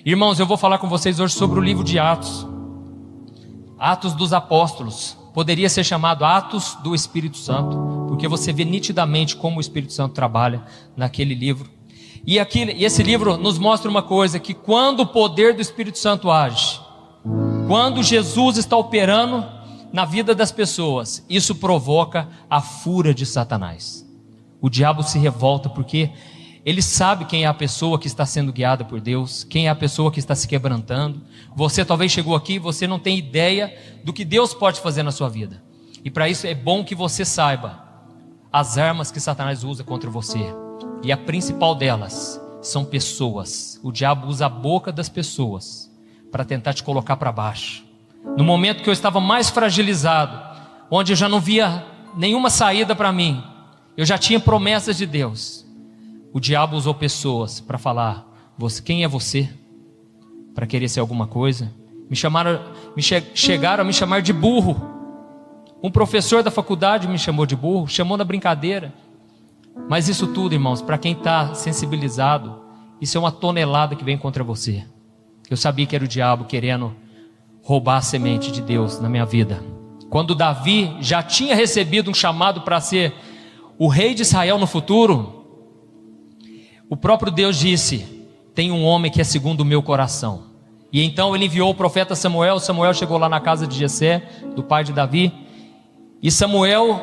Irmãos, eu vou falar com vocês hoje sobre o livro de Atos. Atos dos Apóstolos. Poderia ser chamado Atos do Espírito Santo, porque você vê nitidamente como o Espírito Santo trabalha naquele livro. E esse livro nos mostra uma coisa, que quando o poder do Espírito Santo age, quando Jesus está operando na vida das pessoas, isso provoca a fúria de Satanás. O diabo se revolta porque ele sabe quem é a pessoa que está sendo guiada por Deus, quem é a pessoa que está se quebrantando. Você talvez chegou aqui e você não tem ideia do que Deus pode fazer na sua vida. E para isso é bom que você saiba as armas que Satanás usa contra você. E a principal delas são pessoas. O diabo usa a boca das pessoas para tentar te colocar para baixo. No momento que eu estava mais fragilizado, onde eu já não via nenhuma saída para mim, eu já tinha promessas de Deus, o diabo usou pessoas para falar: quem é você? Para querer ser alguma coisa. Chegaram a me chamar de burro. Um professor da faculdade me chamou de burro, chamou na brincadeira. Mas isso tudo, irmãos, para quem está sensibilizado, isso é uma tonelada que vem contra você. Eu sabia que era o diabo querendo roubar a semente de Deus na minha vida. Quando Davi já tinha recebido um chamado para ser o rei de Israel no futuro, o próprio Deus disse: tem um homem que é segundo o meu coração. E então ele enviou o profeta Samuel. Samuel chegou lá na casa de Jessé, do pai de Davi. E Samuel,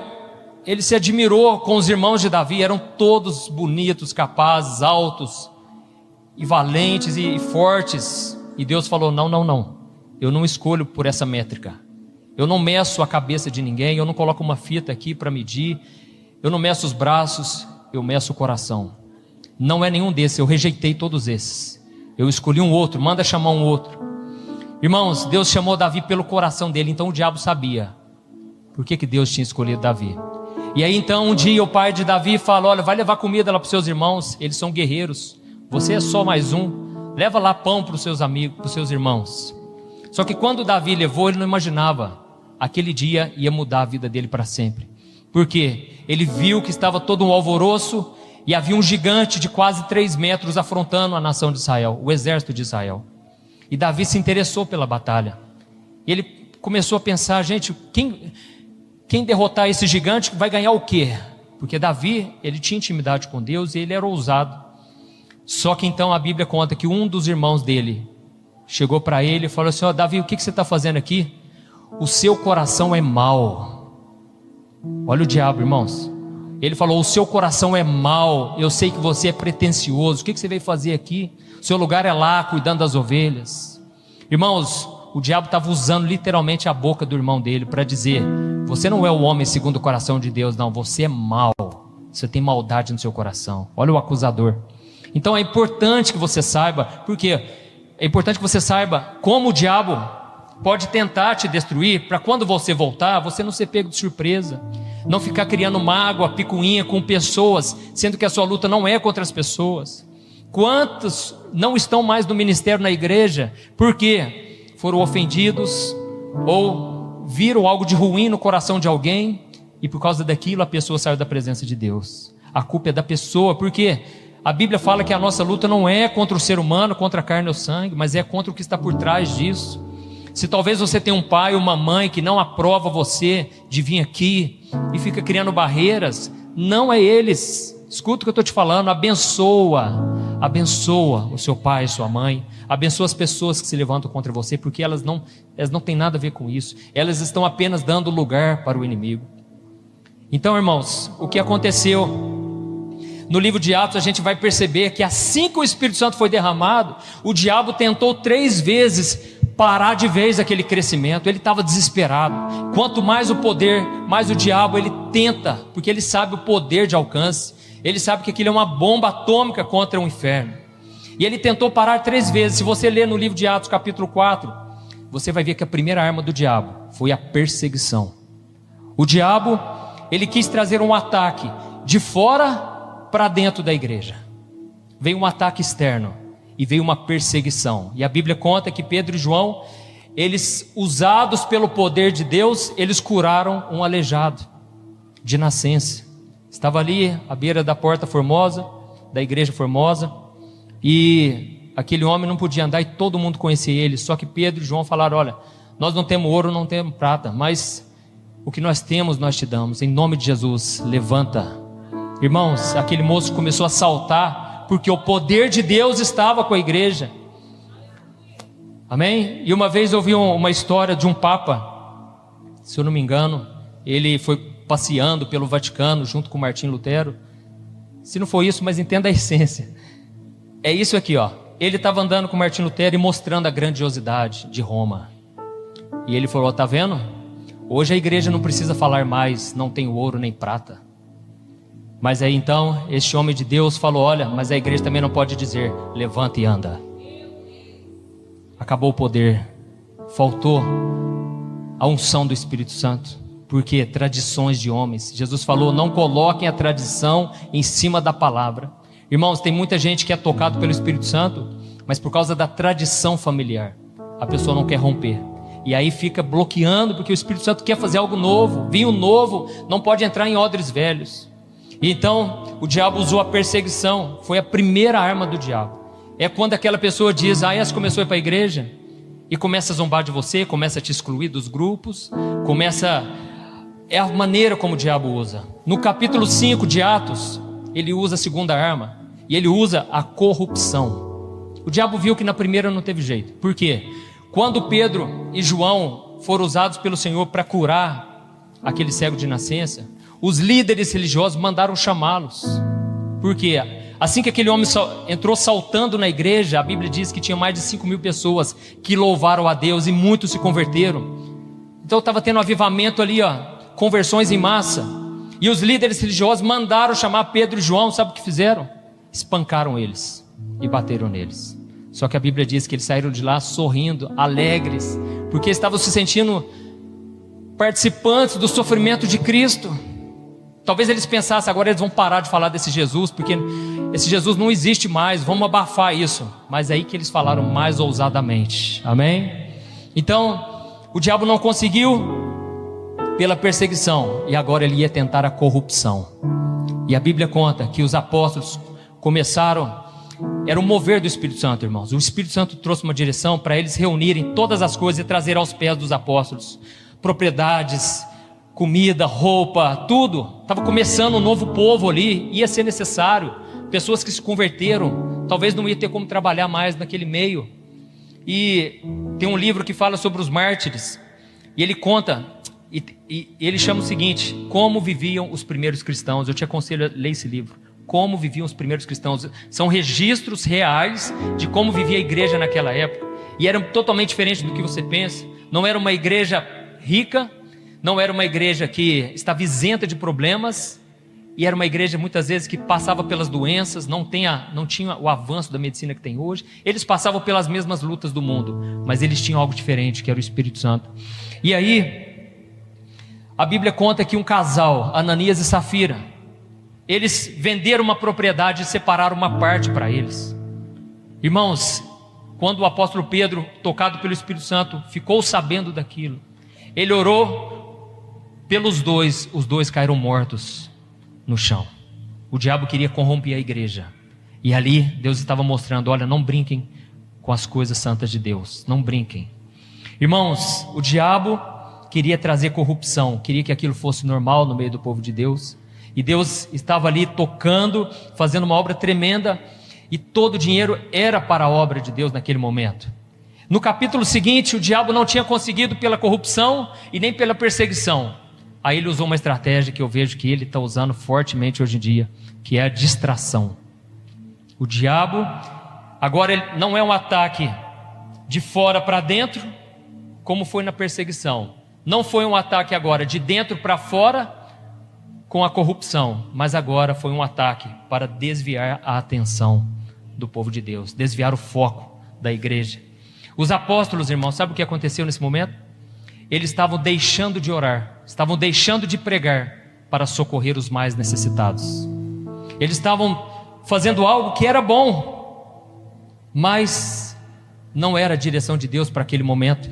ele se admirou com os irmãos de Davi. Eram todos bonitos, capazes, altos e valentes e fortes. E Deus falou: não, eu não escolho por essa métrica. Eu não meço a cabeça de ninguém. Eu não coloco uma fita aqui para medir. Eu não meço os braços, eu meço o coração. Não é nenhum desses, eu rejeitei todos esses. Eu escolhi um outro, manda chamar um outro. Irmãos, Deus chamou Davi pelo coração dele. Então o diabo sabia por que Deus tinha escolhido Davi. E aí então um dia o pai de Davi fala: olha, vai levar comida lá para os seus irmãos, eles são guerreiros, você é só mais um. Leva lá pão para os seus amigos, para os seus irmãos. Só que quando Davi levou, ele não imaginava, aquele dia ia mudar a vida dele para sempre. Por quê? Ele viu que estava todo um alvoroço e havia um gigante de quase 3 metros afrontando a nação de Israel, o exército de Israel. E Davi se interessou pela batalha. E ele começou a pensar: gente, quem derrotar esse gigante vai ganhar o quê? Porque Davi, ele tinha intimidade com Deus e ele era ousado. Só que então a Bíblia conta que um dos irmãos dele chegou para ele e falou assim: Davi, o que você está fazendo aqui? O seu coração é mau. Olha o diabo, irmãos. Ele falou: o seu coração é mau, eu sei que você é pretensioso, o que você veio fazer aqui? O seu lugar é lá, cuidando das ovelhas. Irmãos, o diabo estava usando literalmente a boca do irmão dele para dizer: você não é o homem segundo o coração de Deus, não, você é mau, você tem maldade no seu coração. Olha o acusador. Então é importante que você saiba, porque é importante que você saiba como o diabo pode tentar te destruir, para quando você voltar, você não ser pego de surpresa, não ficar criando mágoa, picuinha com pessoas, sendo que a sua luta não é contra as pessoas. Quantos não estão mais no ministério, na igreja, porque foram ofendidos, ou viram algo de ruim no coração de alguém, e por causa daquilo a pessoa saiu da presença de Deus. A culpa é da pessoa, porque a Bíblia fala que a nossa luta não é contra o ser humano, contra a carne ou sangue, mas é contra o que está por trás disso. Se talvez você tenha um pai ou uma mãe que não aprova você de vir aqui e fica criando barreiras, não é eles. Escuta o que eu estou te falando. Abençoa o seu pai e sua mãe. Abençoa as pessoas que se levantam contra você, porque elas não têm nada a ver com isso. Elas estão apenas dando lugar para o inimigo. Então, irmãos, o que aconteceu no livro de Atos, a gente vai perceber que assim que o Espírito Santo foi derramado, o diabo tentou 3 vezes parar de vez aquele crescimento. Ele estava desesperado. Quanto mais o poder, mais o diabo ele tenta, porque ele sabe o poder de alcance. Ele sabe que aquilo é uma bomba atômica contra o inferno. E ele tentou parar 3 vezes. Se você ler no livro de Atos capítulo 4, você vai ver que a primeira arma do diabo foi a perseguição. O diabo, ele quis trazer um ataque de fora para dentro da igreja. Veio um ataque externo e veio uma perseguição. E a Bíblia conta que Pedro e João, eles, usados pelo poder de Deus, eles curaram um aleijado de nascença. Estava ali à beira da porta formosa, da igreja formosa, e aquele homem não podia andar e todo mundo conhecia ele. Só que Pedro e João falaram: olha, nós não temos ouro, não temos prata, mas o que nós temos nós te damos, em nome de Jesus, levanta. Irmãos, aquele moço começou a saltar, porque o poder de Deus estava com a igreja. Amém? E uma vez eu ouvi uma história de um papa, se eu não me engano, ele foi passeando pelo Vaticano junto com Martim Lutero. Se não foi isso, mas entenda a essência. É isso aqui, ó. Ele estava andando com Martim Lutero e mostrando a grandiosidade de Roma. E ele falou: tá vendo? Hoje a igreja não precisa falar mais, não tem ouro nem prata. Mas aí então, este homem de Deus falou: olha, mas a igreja também não pode dizer, levanta e anda. Acabou o poder, faltou a unção do Espírito Santo. Porque tradições de homens. Jesus falou: não coloquem a tradição em cima da palavra. Irmãos, tem muita gente que é tocado pelo Espírito Santo, mas por causa da tradição familiar, a pessoa não quer romper. E aí fica bloqueando, porque o Espírito Santo quer fazer algo novo. Vinho novo não pode entrar em odres velhos. E então o diabo usou a perseguição. Foi a primeira arma do diabo. É quando aquela pessoa diz: essa começou a ir para a igreja, e começa a zombar de você, começa a te excluir dos grupos, é a maneira como o diabo usa. No capítulo 5 de Atos, ele usa a segunda arma, e ele usa a corrupção. O diabo viu que na primeira não teve jeito. Por quê? Quando Pedro e João foram usados pelo Senhor para curar aquele cego de nascença, os líderes religiosos mandaram chamá-los. Por quê? Assim que aquele homem entrou saltando na igreja, a Bíblia diz que tinha mais de 5.000 pessoas que louvaram a Deus, e muitos se converteram. Então estava tendo um avivamento ali, conversões em massa. E os líderes religiosos mandaram chamar Pedro e João. Sabe o que fizeram? Espancaram eles e bateram neles. Só que a Bíblia diz que eles saíram de lá sorrindo, alegres, porque estavam se sentindo participantes do sofrimento de Cristo. Talvez eles pensassem: agora eles vão parar de falar desse Jesus, porque esse Jesus não existe mais, vamos abafar isso. Mas é aí que eles falaram mais ousadamente. Amém? Então o diabo não conseguiu pela perseguição, e agora ele ia tentar a corrupção. E a Bíblia conta que os apóstolos começaram, era o mover do Espírito Santo, irmãos. O Espírito Santo trouxe uma direção para eles reunirem todas as coisas e trazer aos pés dos apóstolos propriedades, comida, roupa, tudo. Estava começando um novo povo ali, ia ser necessário. Pessoas que se converteram, talvez não ia ter como trabalhar mais naquele meio. E tem um livro que fala sobre os mártires, e ele conta, e ele chama o seguinte: como viviam os primeiros cristãos. Eu te aconselho a ler esse livro. Como viviam os primeiros cristãos. São registros reais de como vivia a igreja naquela época. E era totalmente diferente do que você pensa. Não era uma igreja rica, não era uma igreja que estava isenta de problemas, e era uma igreja muitas vezes que passava pelas doenças, não tinha o avanço da medicina que tem hoje. Eles passavam pelas mesmas lutas do mundo, mas eles tinham algo diferente, que era o Espírito Santo. E aí a Bíblia conta que um casal, Ananias e Safira, eles venderam uma propriedade e separaram uma parte para eles. Irmãos, quando o apóstolo Pedro, tocado pelo Espírito Santo, ficou sabendo daquilo, ele orou pelos dois, os dois caíram mortos no chão. O diabo queria corromper a igreja, e ali Deus estava mostrando: olha, não brinquem com as coisas santas de Deus, não brinquem. Irmãos, o diabo queria trazer corrupção, queria que aquilo fosse normal no meio do povo de Deus, e Deus estava ali tocando, fazendo uma obra tremenda, e todo o dinheiro era para a obra de Deus naquele momento. No capítulo seguinte, o diabo não tinha conseguido pela corrupção e nem pela perseguição. Aí ele usou uma estratégia que eu vejo que ele está usando fortemente hoje em dia, que é a distração. O diabo, agora ele não é um ataque de fora para dentro, como foi na perseguição. Não foi um ataque agora de dentro para fora, com a corrupção, mas agora foi um ataque para desviar a atenção do povo de Deus, desviar o foco da igreja. Os apóstolos, irmãos, sabe o que aconteceu nesse momento? Eles estavam deixando de orar, estavam deixando de pregar para socorrer os mais necessitados. Eles estavam fazendo algo que era bom, mas não era a direção de Deus para aquele momento.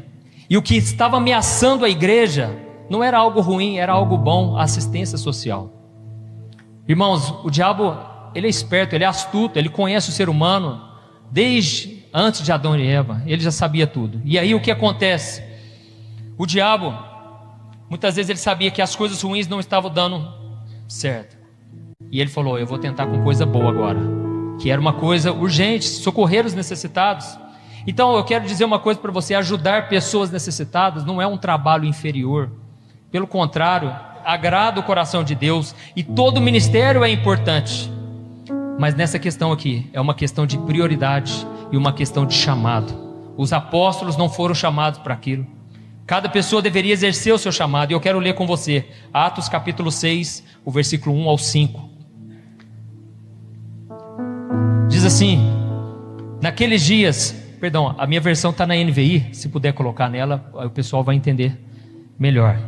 E o que estava ameaçando a igreja não era algo ruim, era algo bom: a assistência social. Irmãos, o diabo, ele é esperto, ele é astuto, ele conhece o ser humano desde antes de Adão e Eva, ele já sabia tudo. E aí o que acontece? O diabo, muitas vezes ele sabia que as coisas ruins não estavam dando certo. E ele falou, eu vou tentar com coisa boa agora. Que era uma coisa urgente, socorrer os necessitados. Então eu quero dizer uma coisa para você, ajudar pessoas necessitadas não é um trabalho inferior. Pelo contrário, agrada o coração de Deus e todo ministério é importante. Mas nessa questão aqui, é uma questão de prioridade e uma questão de chamado. Os apóstolos não foram chamados para aquilo. Cada pessoa deveria exercer o seu chamado. E eu quero ler com você, Atos capítulo 6, o versículo 1 ao 5. Diz assim, naqueles dias, perdão, a minha versão está na NVI, se puder colocar nela, o pessoal vai entender melhor.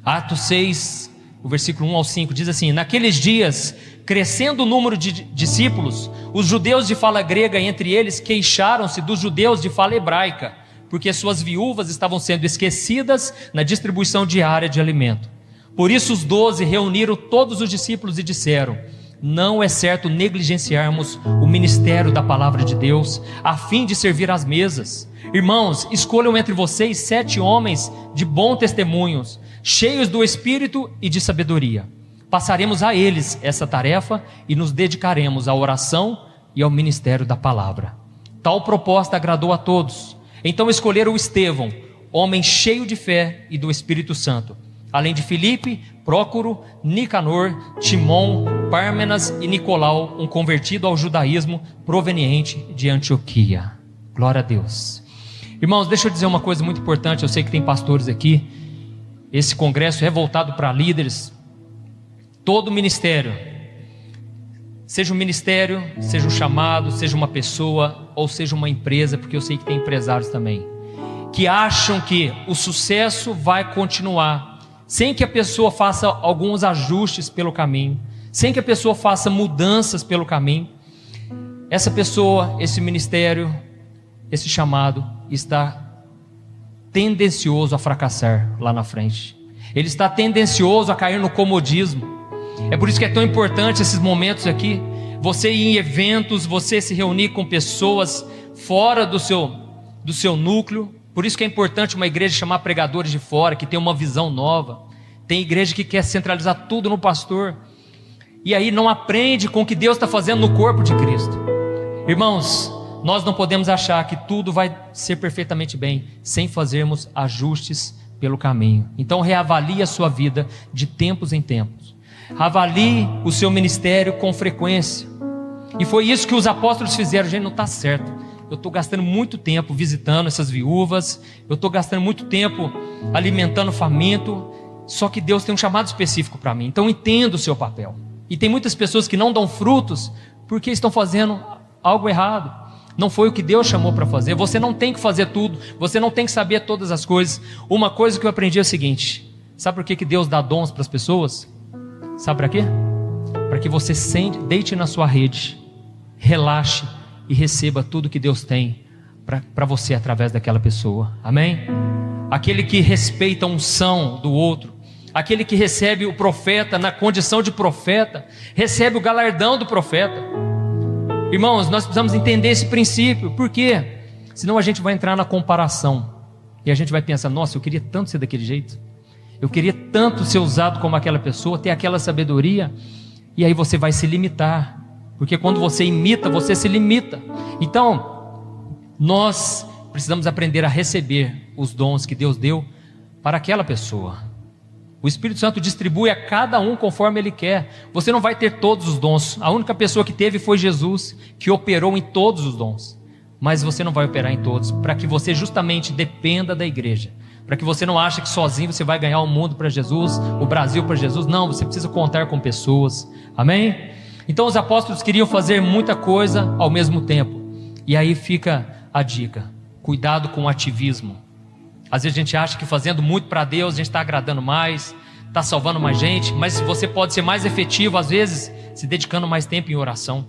Atos 6, o versículo 1 ao 5, diz assim, naqueles dias, crescendo o número de discípulos, os judeus de fala grega entre eles queixaram-se dos judeus de fala hebraica, porque suas viúvas estavam sendo esquecidas na distribuição diária de alimento. Por isso os 12 reuniram todos os discípulos e disseram, não é certo negligenciarmos o ministério da palavra de Deus, a fim de servir às mesas. Irmãos, escolham entre vocês 7 homens de bom testemunhos, cheios do Espírito e de sabedoria. Passaremos a eles essa tarefa e nos dedicaremos à oração e ao ministério da palavra. Tal proposta agradou a todos. Então escolheram Estevão, homem cheio de fé e do Espírito Santo, além de Filipe, Prócoro, Nicanor, Timon, Pármenas e Nicolau, um convertido ao judaísmo proveniente de Antioquia. Glória a Deus. Irmãos, deixa eu dizer uma coisa muito importante, eu sei que tem pastores aqui, esse congresso é voltado para líderes. Todo ministério, seja um ministério, seja um chamado, seja uma pessoa ou seja uma empresa, porque eu sei que tem empresários também, que acham que o sucesso vai continuar sem que a pessoa faça alguns ajustes pelo caminho, sem que a pessoa faça mudanças pelo caminho. Essa pessoa, esse ministério, esse chamado está tendencioso a fracassar lá na frente. Ele está tendencioso a cair no comodismo. É por isso que é tão importante esses momentos aqui, você ir em eventos, você se reunir com pessoas fora do seu núcleo. Por isso que é importante uma igreja chamar pregadores de fora, que tem uma visão nova. Tem igreja que quer centralizar tudo no pastor, e aí não aprende com o que Deus está fazendo no corpo de Cristo. Irmãos, nós não podemos achar que tudo vai ser perfeitamente bem, sem fazermos ajustes pelo caminho. Então reavalie a sua vida de tempos em tempos. Avalie o seu ministério com frequência. E foi isso que os apóstolos fizeram. Gente, não está certo, eu estou gastando muito tempo visitando essas viúvas, eu estou gastando muito tempo alimentando o faminto, só que Deus tem um chamado específico para mim, então entenda o seu papel. E tem muitas pessoas que não dão frutos porque estão fazendo algo errado, não foi o que Deus chamou para fazer. Você não tem que fazer tudo, você não tem que saber todas as coisas. Uma coisa que eu aprendi é o seguinte, sabe por que Deus dá dons para as pessoas? Sabe para quê? Para que você deite na sua rede, relaxe e receba tudo que Deus tem para você através daquela pessoa. Amém? Aquele que respeita a unção do outro, aquele que recebe o profeta na condição de profeta, recebe o galardão do profeta. Irmãos, nós precisamos entender esse princípio. Por quê? Senão a gente vai entrar na comparação e a gente vai pensar, nossa, eu queria tanto ser daquele jeito, eu queria tanto ser usado como aquela pessoa, ter aquela sabedoria. E aí você vai se limitar, porque quando você imita, você se limita. Então, nós precisamos aprender a receber os dons que Deus deu para aquela pessoa. O Espírito Santo distribui a cada um conforme Ele quer. Você não vai ter todos os dons. A única pessoa que teve foi Jesus, que operou em todos os dons. Mas você não vai operar em todos, para que você justamente dependa da igreja, para que você não ache que sozinho você vai ganhar o mundo para Jesus, o Brasil para Jesus. Não, você precisa contar com pessoas. Amém? Então os apóstolos queriam fazer muita coisa ao mesmo tempo. E aí fica a dica: cuidado com o ativismo. Às vezes a gente acha que fazendo muito para Deus a gente está agradando mais, está salvando mais gente, mas você pode ser mais efetivo às vezes se dedicando mais tempo em oração.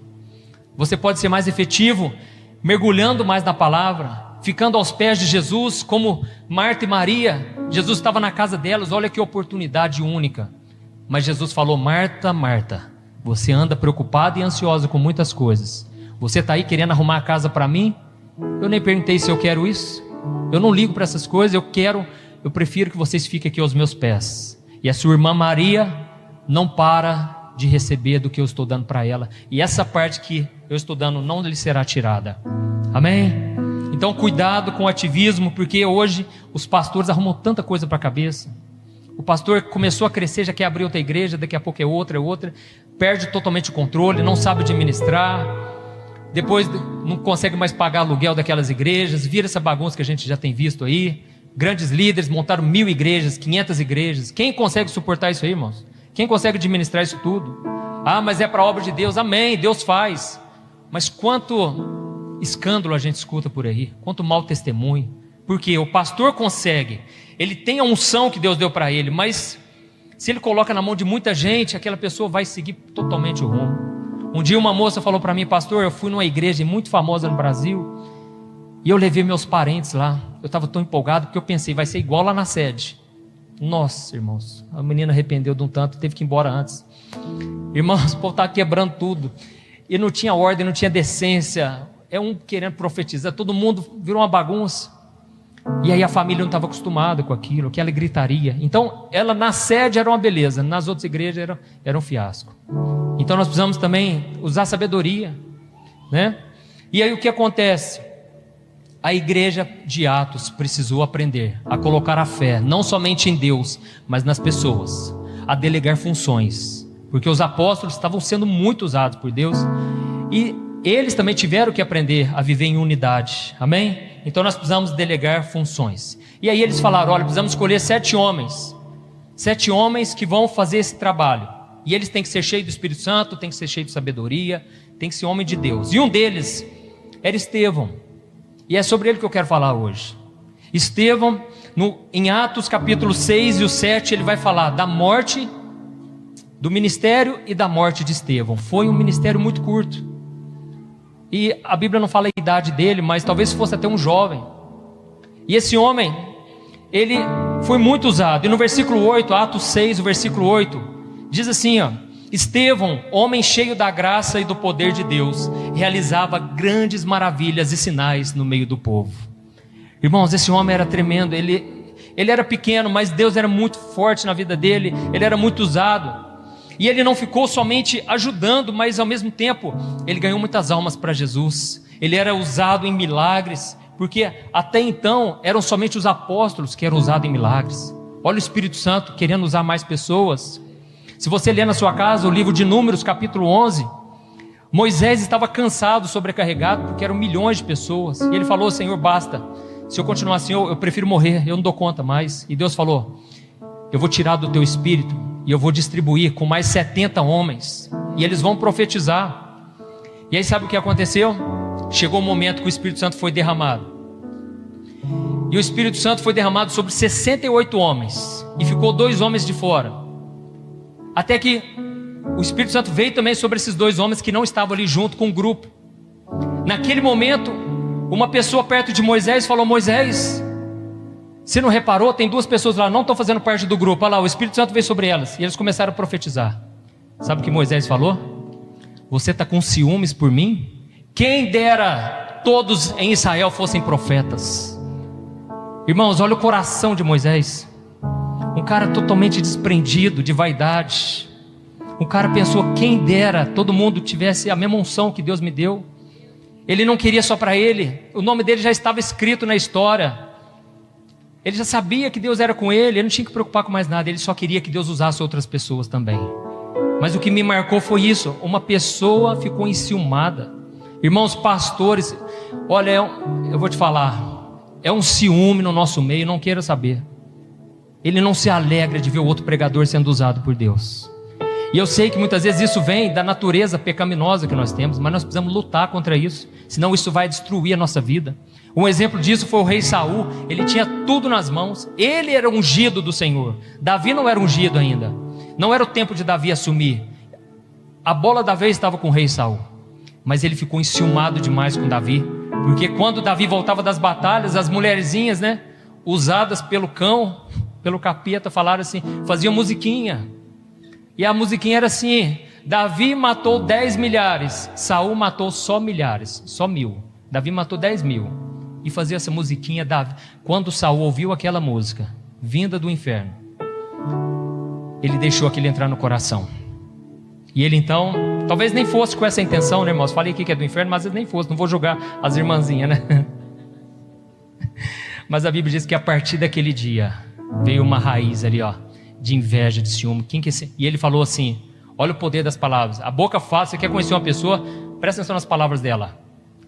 Você pode ser mais efetivo mergulhando mais na palavra, ficando aos pés de Jesus, como Marta e Maria. Jesus estava na casa delas, olha que oportunidade única. Mas Jesus falou: Marta, Marta, você anda preocupada e ansiosa com muitas coisas. Você está aí querendo arrumar a casa para mim? Eu nem perguntei se eu quero isso. Eu não ligo para essas coisas, eu prefiro que vocês fiquem aqui aos meus pés. E a sua irmã Maria não para de receber do que eu estou dando para ela. E essa parte que eu estou dando não lhe será tirada. Amém? Então cuidado com o ativismo, porque hoje os pastores arrumam tanta coisa para a cabeça. O pastor começou a crescer, já quer abrir outra igreja, daqui a pouco é outra, perde totalmente o controle, não sabe administrar, depois não consegue mais pagar aluguel daquelas igrejas, vira essa bagunça que a gente já tem visto aí. Grandes líderes montaram 1000 igrejas, 500 igrejas. Quem consegue suportar isso aí, irmãos? Quem consegue administrar isso tudo? Ah, mas é para a obra de Deus. Amém, Deus faz. Mas quanto escândalo a gente escuta por aí, quanto mau testemunho. Porque o pastor consegue, ele tem a unção que Deus deu para ele, mas se ele coloca na mão de muita gente, aquela pessoa vai seguir totalmente o rumo. Um dia uma moça falou para mim: pastor, eu fui numa igreja muito famosa no Brasil, e eu levei meus parentes lá. Eu estava tão empolgado, porque eu pensei, vai ser igual lá na sede. Nossa, irmãos, a menina arrependeu de um tanto, teve que ir embora antes. Irmãos, o povo estava quebrando tudo, e não tinha ordem, não tinha decência, um querendo profetizar, todo mundo virou uma bagunça. E aí a família não estava acostumada com aquilo, aquela gritaria. Então ela na sede era uma beleza, nas outras igrejas era um fiasco. Então nós precisamos também usar sabedoria, né? E aí o que acontece? A igreja de Atos precisou aprender a colocar a fé não somente em Deus, mas nas pessoas, a delegar funções, porque os apóstolos estavam sendo muito usados por Deus, e eles também tiveram que aprender a viver em unidade. Amém? Então nós precisamos delegar funções. E aí eles falaram: olha, precisamos escolher 7 homens que vão fazer esse trabalho, e eles têm que ser cheios do Espírito Santo, têm que ser cheios de sabedoria, têm que ser homem de Deus. E um deles era Estevão, e é sobre ele que eu quero falar hoje. Estevão, em Atos capítulo 6 e o 7, ele vai falar da morte, do ministério e da morte de Estevão. Foi um ministério muito curto, e a Bíblia não fala a idade dele, mas talvez fosse até um jovem. E esse homem, ele foi muito usado. E no versículo 8, Atos 6, o versículo 8, diz assim, ó: Estevão, homem cheio da graça e do poder de Deus, realizava grandes maravilhas e sinais no meio do povo. Irmãos, esse homem era tremendo. Ele era pequeno, mas Deus era muito forte na vida dele. Ele era muito usado. E ele não ficou somente ajudando, mas ao mesmo tempo ele ganhou muitas almas para Jesus. Ele era usado em milagres, porque até então eram somente os apóstolos que eram usados em milagres. Olha o Espírito Santo querendo usar mais pessoas. Se você ler na sua casa o livro de Números capítulo 11, Moisés estava cansado, sobrecarregado, porque eram milhões de pessoas, e ele falou: Senhor, basta, se eu continuar assim eu prefiro morrer, eu não dou conta mais. E Deus falou: eu vou tirar do teu espírito e eu vou distribuir com mais 70 homens, e eles vão profetizar. E aí sabe o que aconteceu? Chegou o momento que o Espírito Santo foi derramado, e o Espírito Santo foi derramado sobre 68 homens, e ficou 2 homens de fora, até que o Espírito Santo veio também sobre esses 2 homens que não estavam ali junto com o grupo. Naquele momento, uma pessoa perto de Moisés falou: Moisés, você não reparou? Tem 2 pessoas lá, não estão fazendo parte do grupo. Olha lá, o Espírito Santo veio sobre elas, e eles começaram a profetizar. Sabe o que Moisés falou? Você está com ciúmes por mim? Quem dera todos em Israel fossem profetas. Irmãos, olha o coração de Moisés. Um cara totalmente desprendido de vaidade. Um cara pensou: quem dera todo mundo tivesse a mesma unção que Deus me deu. Ele não queria só para ele, o nome dele já estava escrito na história. Ele já sabia que Deus era com ele não tinha que preocupar com mais nada. Ele só queria que Deus usasse outras pessoas também. Mas o que me marcou foi isso: uma pessoa ficou enciumada. Irmãos pastores, olha, eu vou te falar, é um ciúme no nosso meio, não queira saber. Ele não se alegra de ver o outro pregador sendo usado por Deus. E eu sei que muitas vezes isso vem da natureza pecaminosa que nós temos, mas nós precisamos lutar contra isso, senão isso vai destruir a nossa vida. Um exemplo disso foi o rei Saul. Ele tinha tudo nas mãos, ele era ungido do Senhor. Davi não era ungido ainda, não era o tempo de Davi assumir. A bola da vez estava com o rei Saul, mas ele ficou enciumado demais com Davi, porque quando Davi voltava das batalhas, as mulherzinhas, usadas pelo cão, pelo capeta, falaram assim, faziam musiquinha, e a musiquinha era assim: Davi matou 10 milhares, Saul matou só milhares, só 1000. Davi matou 10.000 e fazia essa musiquinha. Quando Saul ouviu aquela música, vinda do inferno, ele deixou aquilo entrar no coração. E ele então, talvez nem fosse com essa intenção, né, irmãos? Falei aqui que é do inferno, mas nem fosse, não vou julgar as irmãzinhas, né? Mas a Bíblia diz que a partir daquele dia veio uma raiz ali, ó, de inveja, de ciúme. E ele falou assim: olha o poder das palavras. A boca fala. Você quer conhecer uma pessoa? Presta atenção nas palavras dela,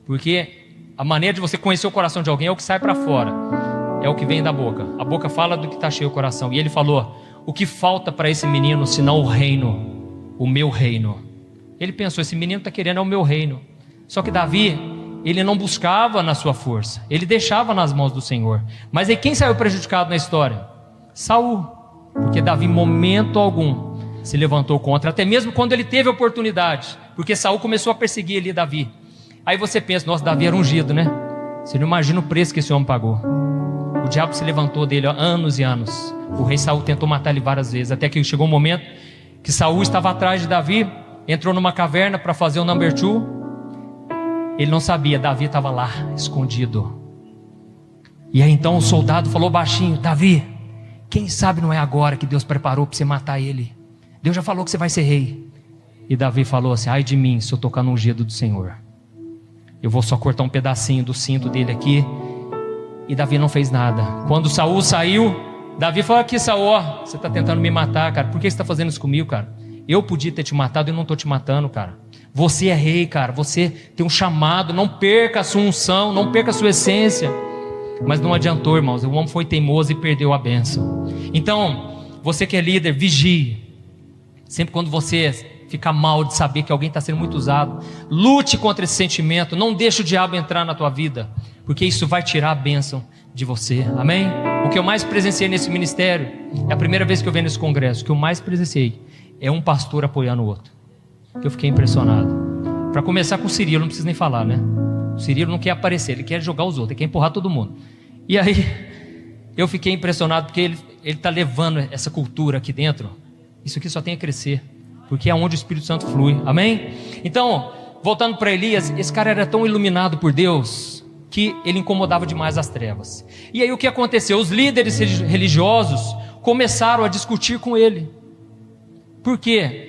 porque a maneira de você conhecer o coração de alguém é o que sai para fora, é o que vem da boca. A boca fala do que está cheio o coração. E ele falou: o que falta para esse menino senão o reino? O meu reino. Ele pensou: esse menino está querendo é o meu reino. Só que Davi, ele não buscava na sua força, ele deixava nas mãos do Senhor. Mas aí quem saiu prejudicado na história? Saul, porque Davi em momento algum se levantou contra, até mesmo quando ele teve a oportunidade, porque Saul começou a perseguir ali Davi. Aí você pensa: nossa, Davi era ungido, né? Você não imagina o preço que esse homem pagou. O diabo se levantou dele, ó, anos e anos. O rei Saul tentou matar ele várias vezes, até que chegou um momento que Saul estava atrás de Davi, entrou numa caverna para fazer o number 2. Ele não sabia, Davi estava lá, escondido. E aí então o soldado falou baixinho: Davi, quem sabe não é agora que Deus preparou para você matar ele? Deus já falou que você vai ser rei. E Davi falou assim: ai de mim se eu tocar no ungido do Senhor. Eu vou só cortar um pedacinho do cinto dele aqui. E Davi não fez nada. Quando Saul saiu, Davi falou: aqui Saul, ó, você está tentando me matar, cara. Por que você está fazendo isso comigo, cara? Eu podia ter te matado e não estou te matando, cara. Você é rei, cara. Você tem um chamado. Não perca a sua unção, não perca a sua essência. Mas não adiantou, irmãos. O homem foi teimoso e perdeu a bênção. Então, você que é líder, vigie. Sempre quando você ficar mal de saber que alguém está sendo muito usado, lute contra esse sentimento. Não deixe o diabo entrar na tua vida, porque isso vai tirar a bênção de você. Amém? O que eu mais presenciei nesse ministério, é a primeira vez que eu venho nesse congresso, o que eu mais presenciei é um pastor apoiando o outro. Eu fiquei impressionado. Para começar com o Cirilo, não preciso nem falar, né? O Cirilo não quer aparecer, ele quer jogar os outros, ele quer empurrar todo mundo. E aí eu fiquei impressionado, porque ele está levando essa cultura aqui dentro. Isso aqui só tem a crescer, porque é onde o Espírito Santo flui. Amém? Então, voltando para Elias, esse cara era tão iluminado por Deus que ele incomodava demais as trevas. E aí o que aconteceu? Os líderes religiosos começaram a discutir com ele. Por quê?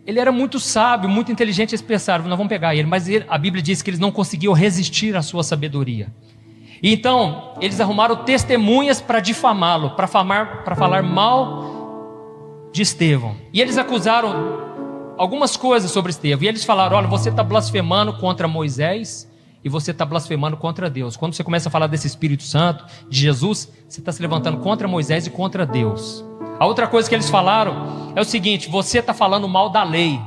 Ele era muito sábio, muito inteligente. Eles pensaram: nós vamos pegar ele. Mas a Bíblia diz que eles não conseguiam resistir à sua sabedoria. E então eles arrumaram testemunhas para difamá-lo, para falar mal de Estevão. E eles acusaram algumas coisas sobre Estevão. E eles falaram: olha, você está blasfemando contra Moisés e você está blasfemando contra Deus. Quando você começa a falar desse Espírito Santo, de Jesus, você está se levantando contra Moisés e contra Deus. A outra coisa que eles falaram é o seguinte: você está falando mal da lei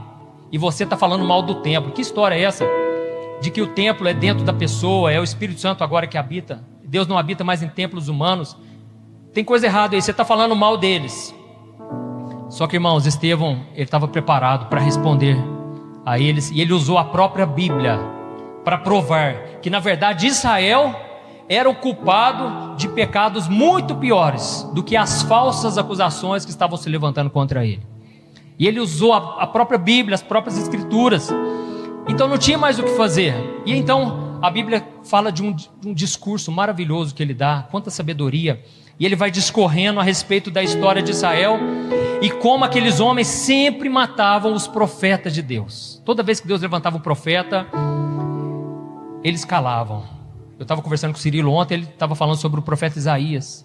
e você está falando mal do templo. Que história é essa? De que o templo é dentro da pessoa, é o Espírito Santo agora que habita. Deus não habita mais em templos humanos. Tem coisa errada aí, você está falando mal deles. Só que, irmãos, Estevão, ele estava preparado para responder a eles. E ele usou a própria Bíblia para provar que na verdade Israel era o culpado de pecados muito piores do que as falsas acusações que estavam se levantando contra ele. E ele usou a própria Bíblia, as próprias Escrituras. Então não tinha mais o que fazer. E então a Bíblia fala de um discurso maravilhoso que ele dá, quanta sabedoria. E ele vai discorrendo a respeito da história de Israel e como aqueles homens sempre matavam os profetas de Deus. Toda vez que Deus levantava um profeta, eles calavam. Eu estava conversando com o Cirilo ontem, ele estava falando sobre o profeta Isaías,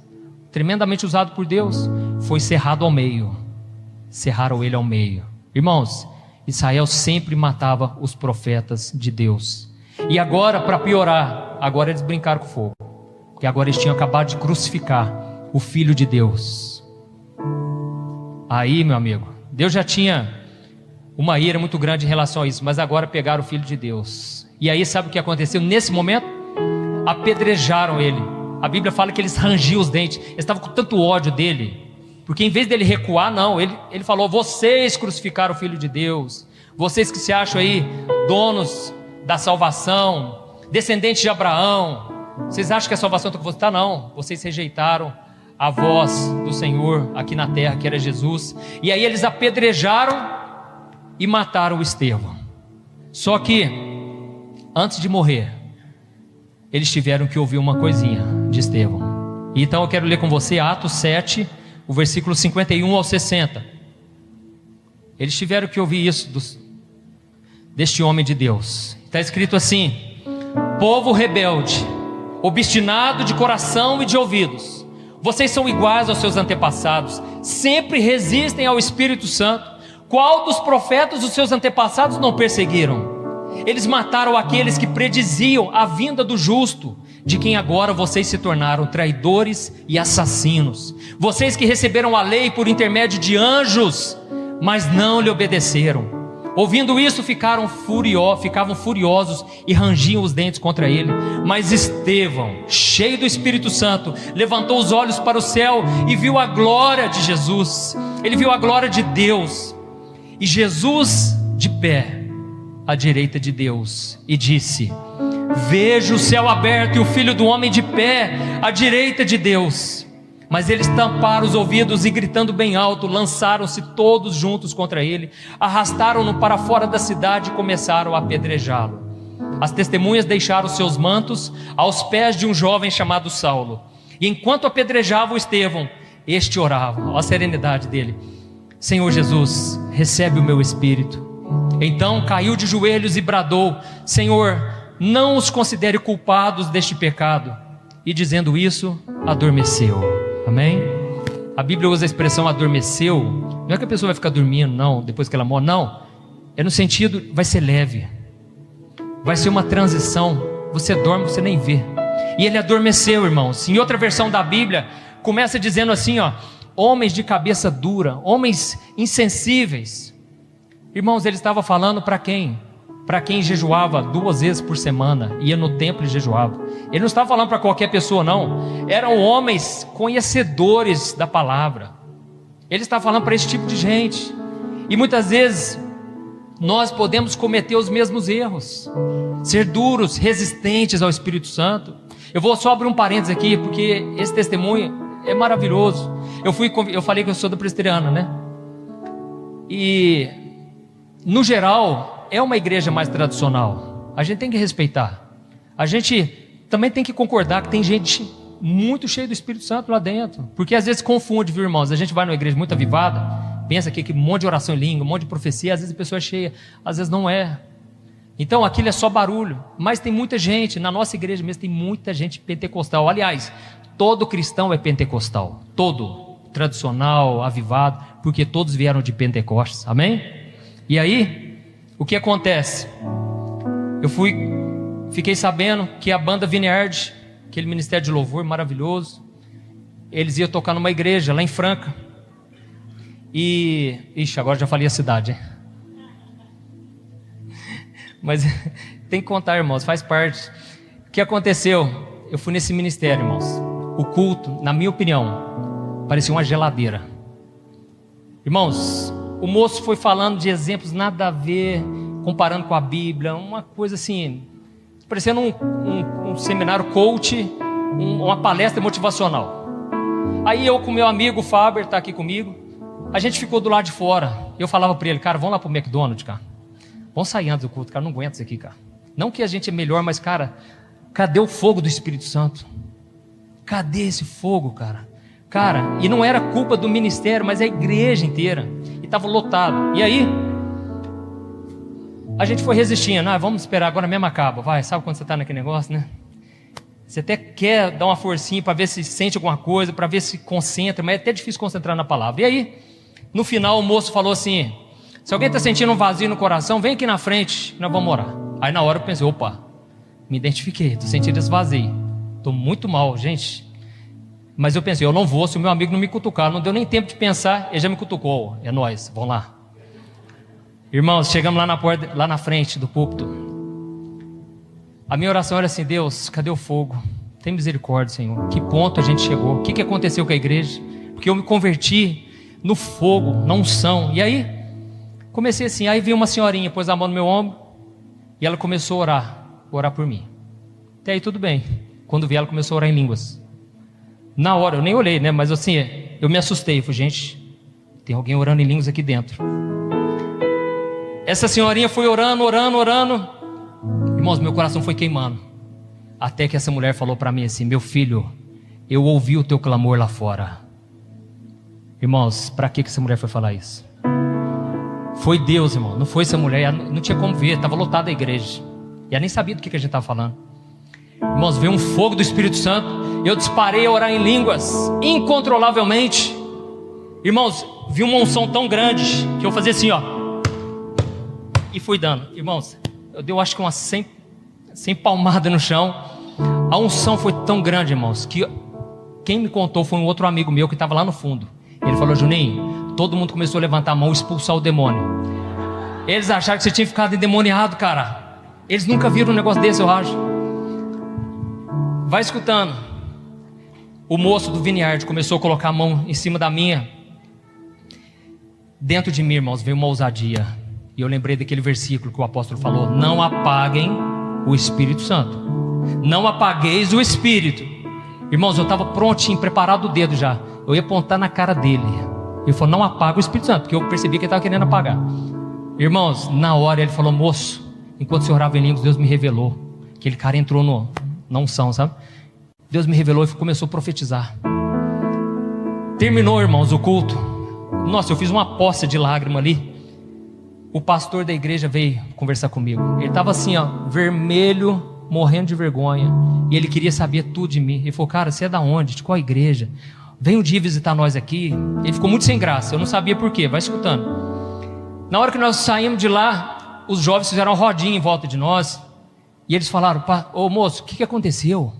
tremendamente usado por Deus. Foi cerrado ao meio, cerraram ele ao meio. Irmãos, Israel sempre matava os profetas de Deus. E agora, para piorar, agora eles brincaram com fogo, porque agora eles tinham acabado de crucificar o Filho de Deus. Aí, meu amigo, Deus já tinha uma ira muito grande em relação a isso, mas agora pegaram o Filho de Deus. E aí sabe o que aconteceu? Nesse momento, apedrejaram ele. A Bíblia fala que eles rangiam os dentes. Eles estavam com tanto ódio dele, porque em vez dele recuar, não, ele falou: vocês crucificaram o Filho de Deus, vocês que se acham aí donos da salvação, descendentes de Abraão, vocês acham que a salvação está com você? Tá, não, vocês rejeitaram a voz do Senhor aqui na terra, que era Jesus. E aí eles apedrejaram e mataram o Estevão. Só que antes de morrer, eles tiveram que ouvir uma coisinha de Estevão. Então eu quero ler com você Atos 7, o versículo 51 ao 60. Eles tiveram que ouvir isso deste homem de Deus. Está escrito assim: povo rebelde, obstinado de coração e de ouvidos, vocês são iguais aos seus antepassados, sempre resistem ao Espírito Santo. Qual dos profetas os seus antepassados não perseguiram? Eles mataram aqueles que prediziam a vinda do justo, de quem agora vocês se tornaram traidores e assassinos. Vocês que receberam a lei por intermédio de anjos, mas não lhe obedeceram. Ouvindo isso, ficavam furiosos e rangiam os dentes contra ele. Mas Estevão, cheio do Espírito Santo, levantou os olhos para o céu e viu a glória de Jesus. Ele viu a glória de Deus e Jesus de pé à direita de Deus, e disse: vejo o céu aberto e o Filho do Homem de pé à direita de Deus. Mas eles tamparam os ouvidos e, gritando bem alto, lançaram-se todos juntos contra ele, arrastaram-no para fora da cidade e começaram a apedrejá-lo. As testemunhas deixaram seus mantos aos pés de um jovem chamado Saulo, e enquanto apedrejavam Estevão, este orava. Olha a serenidade dele: Senhor Jesus, recebe o meu espírito. Então caiu de joelhos e bradou: Senhor, não os considere culpados deste pecado. E dizendo isso, adormeceu. Amém? A Bíblia usa a expressão adormeceu. Não é que a pessoa vai ficar dormindo, não, depois que ela morre, não. É no sentido, vai ser leve, vai ser uma transição. Você dorme, você nem vê. E ele adormeceu, irmãos. Em outra versão da Bíblia, começa dizendo assim, ó: homens de cabeça dura, homens insensíveis. Irmãos, ele estava falando para quem? Para quem jejuava 2 vezes por semana, ia no templo e jejuava. Ele não estava falando para qualquer pessoa, não. Eram homens conhecedores da palavra. Ele estava falando para esse tipo de gente. E muitas vezes nós podemos cometer os mesmos erros, ser duros, resistentes ao Espírito Santo. Eu vou só abrir um parênteses aqui, porque esse testemunho é maravilhoso. Eu falei que eu sou da presbiteriana, né? E no geral é uma igreja mais tradicional. A gente tem que respeitar. A gente também tem que concordar que tem gente muito cheia do Espírito Santo lá dentro. Porque às vezes confunde, viu, irmãos? A gente vai numa igreja muito avivada, pensa que um monte de oração em língua, um monte de profecia, às vezes a pessoa é cheia, às vezes não é. Então aquilo é só barulho. Mas tem muita gente, na nossa igreja mesmo tem muita gente pentecostal. Aliás, todo cristão é pentecostal. Todo, tradicional, avivado, porque todos vieram de Pentecostes. Amém? E aí, o que acontece? Fiquei sabendo que a banda Vineyard, aquele ministério de louvor maravilhoso, eles iam tocar numa igreja lá em Franca. E, agora já falei a cidade, hein? Mas tem que contar, irmãos, faz parte. O que aconteceu? Eu fui nesse ministério, irmãos. O culto, na minha opinião, parecia uma geladeira. Irmãos, o moço foi falando de exemplos nada a ver, comparando com a Bíblia, uma coisa assim, parecendo um seminário coach, uma palestra motivacional. Aí eu com meu amigo Faber, está aqui comigo, a gente ficou do lado de fora. Eu falava para ele: cara, vamos lá para o McDonald's, cara. Vamos sair antes do culto, cara, não aguento isso aqui, cara. Não que a gente é melhor, mas, cara, cadê o fogo do Espírito Santo? Cadê esse fogo, cara? Cara, e não era culpa do ministério, mas a igreja inteira. E estava lotado. E aí, a gente foi resistindo. Vamos esperar, agora mesmo acaba. Vai, sabe quando você está naquele negócio, né? Você até quer dar uma forcinha para ver se sente alguma coisa, para ver se concentra, mas é até difícil concentrar na palavra. E aí, no final, o moço falou assim: se alguém está sentindo um vazio no coração, vem aqui na frente, nós vamos orar. Aí na hora eu pensei: opa, me identifiquei, estou sentindo esse vazio, estou muito mal, gente. Mas eu pensei: eu não vou se o meu amigo não me cutucar. Não deu nem tempo de pensar, ele já me cutucou. É nós, vamos lá. Irmãos, chegamos lá na porta, lá na frente do púlpito. A minha oração era assim: Deus, cadê o fogo? Tem misericórdia, Senhor. Que ponto a gente chegou? O que aconteceu com a igreja? Porque eu me converti no fogo, na unção. E aí, comecei assim. Aí veio uma senhorinha, pôs a mão no meu ombro, e ela começou a orar por mim. Até aí tudo bem. Quando vi ela, começou a orar em línguas. Na hora, eu nem olhei, né? Mas assim, eu me assustei. Eu falei: gente, tem alguém orando em línguas aqui dentro. Essa senhorinha foi orando. Irmãos, meu coração foi queimando. Até que essa mulher falou para mim assim: meu filho, eu ouvi o teu clamor lá fora. Irmãos, para que essa mulher foi falar isso? Foi Deus, irmão, não foi essa mulher. Não tinha como ver, estava lotada a igreja. E ela nem sabia do que a gente estava falando. Irmãos, veio um fogo do Espírito Santo. Eu disparei a orar em línguas incontrolavelmente. Irmãos, vi uma unção tão grande que eu fazia assim, ó, e fui dando. Irmãos, eu dei acho que umas 100 palmadas no chão. A unção foi tão grande, irmãos, que quem me contou foi um outro amigo meu que estava lá no fundo. Ele falou: Juninho, todo mundo começou a levantar a mão e expulsar o demônio. Eles acharam que você tinha ficado endemoniado, cara. Eles nunca viram um negócio desse, eu acho. Vai escutando. O moço do Vineyard começou a colocar a mão em cima da minha. Dentro de mim, irmãos, veio uma ousadia. E eu lembrei daquele versículo que o apóstolo falou: não apaguem o Espírito Santo. Não apagueis o Espírito. Irmãos, eu estava prontinho, preparado o dedo já. Eu ia apontar na cara dele. Ele falou: não apaga o Espírito Santo, porque eu percebi que ele estava querendo apagar. Irmãos, na hora ele falou: moço, enquanto você orava em línguas, Deus me revelou. Aquele cara entrou na unção, sabe? Deus me revelou e começou a profetizar. Terminou, irmãos, o culto. Nossa, eu fiz uma poça de lágrima ali. O pastor da igreja veio conversar comigo. Ele estava assim, ó, vermelho, morrendo de vergonha. E ele queria saber tudo de mim. Ele falou: cara, você é da onde? De qual igreja? Vem um dia visitar nós aqui. Ele ficou muito sem graça. Eu não sabia por quê. Vai escutando. Na hora que nós saímos de lá, os jovens fizeram uma rodinha em volta de nós. E eles falaram: ô moço, o que aconteceu?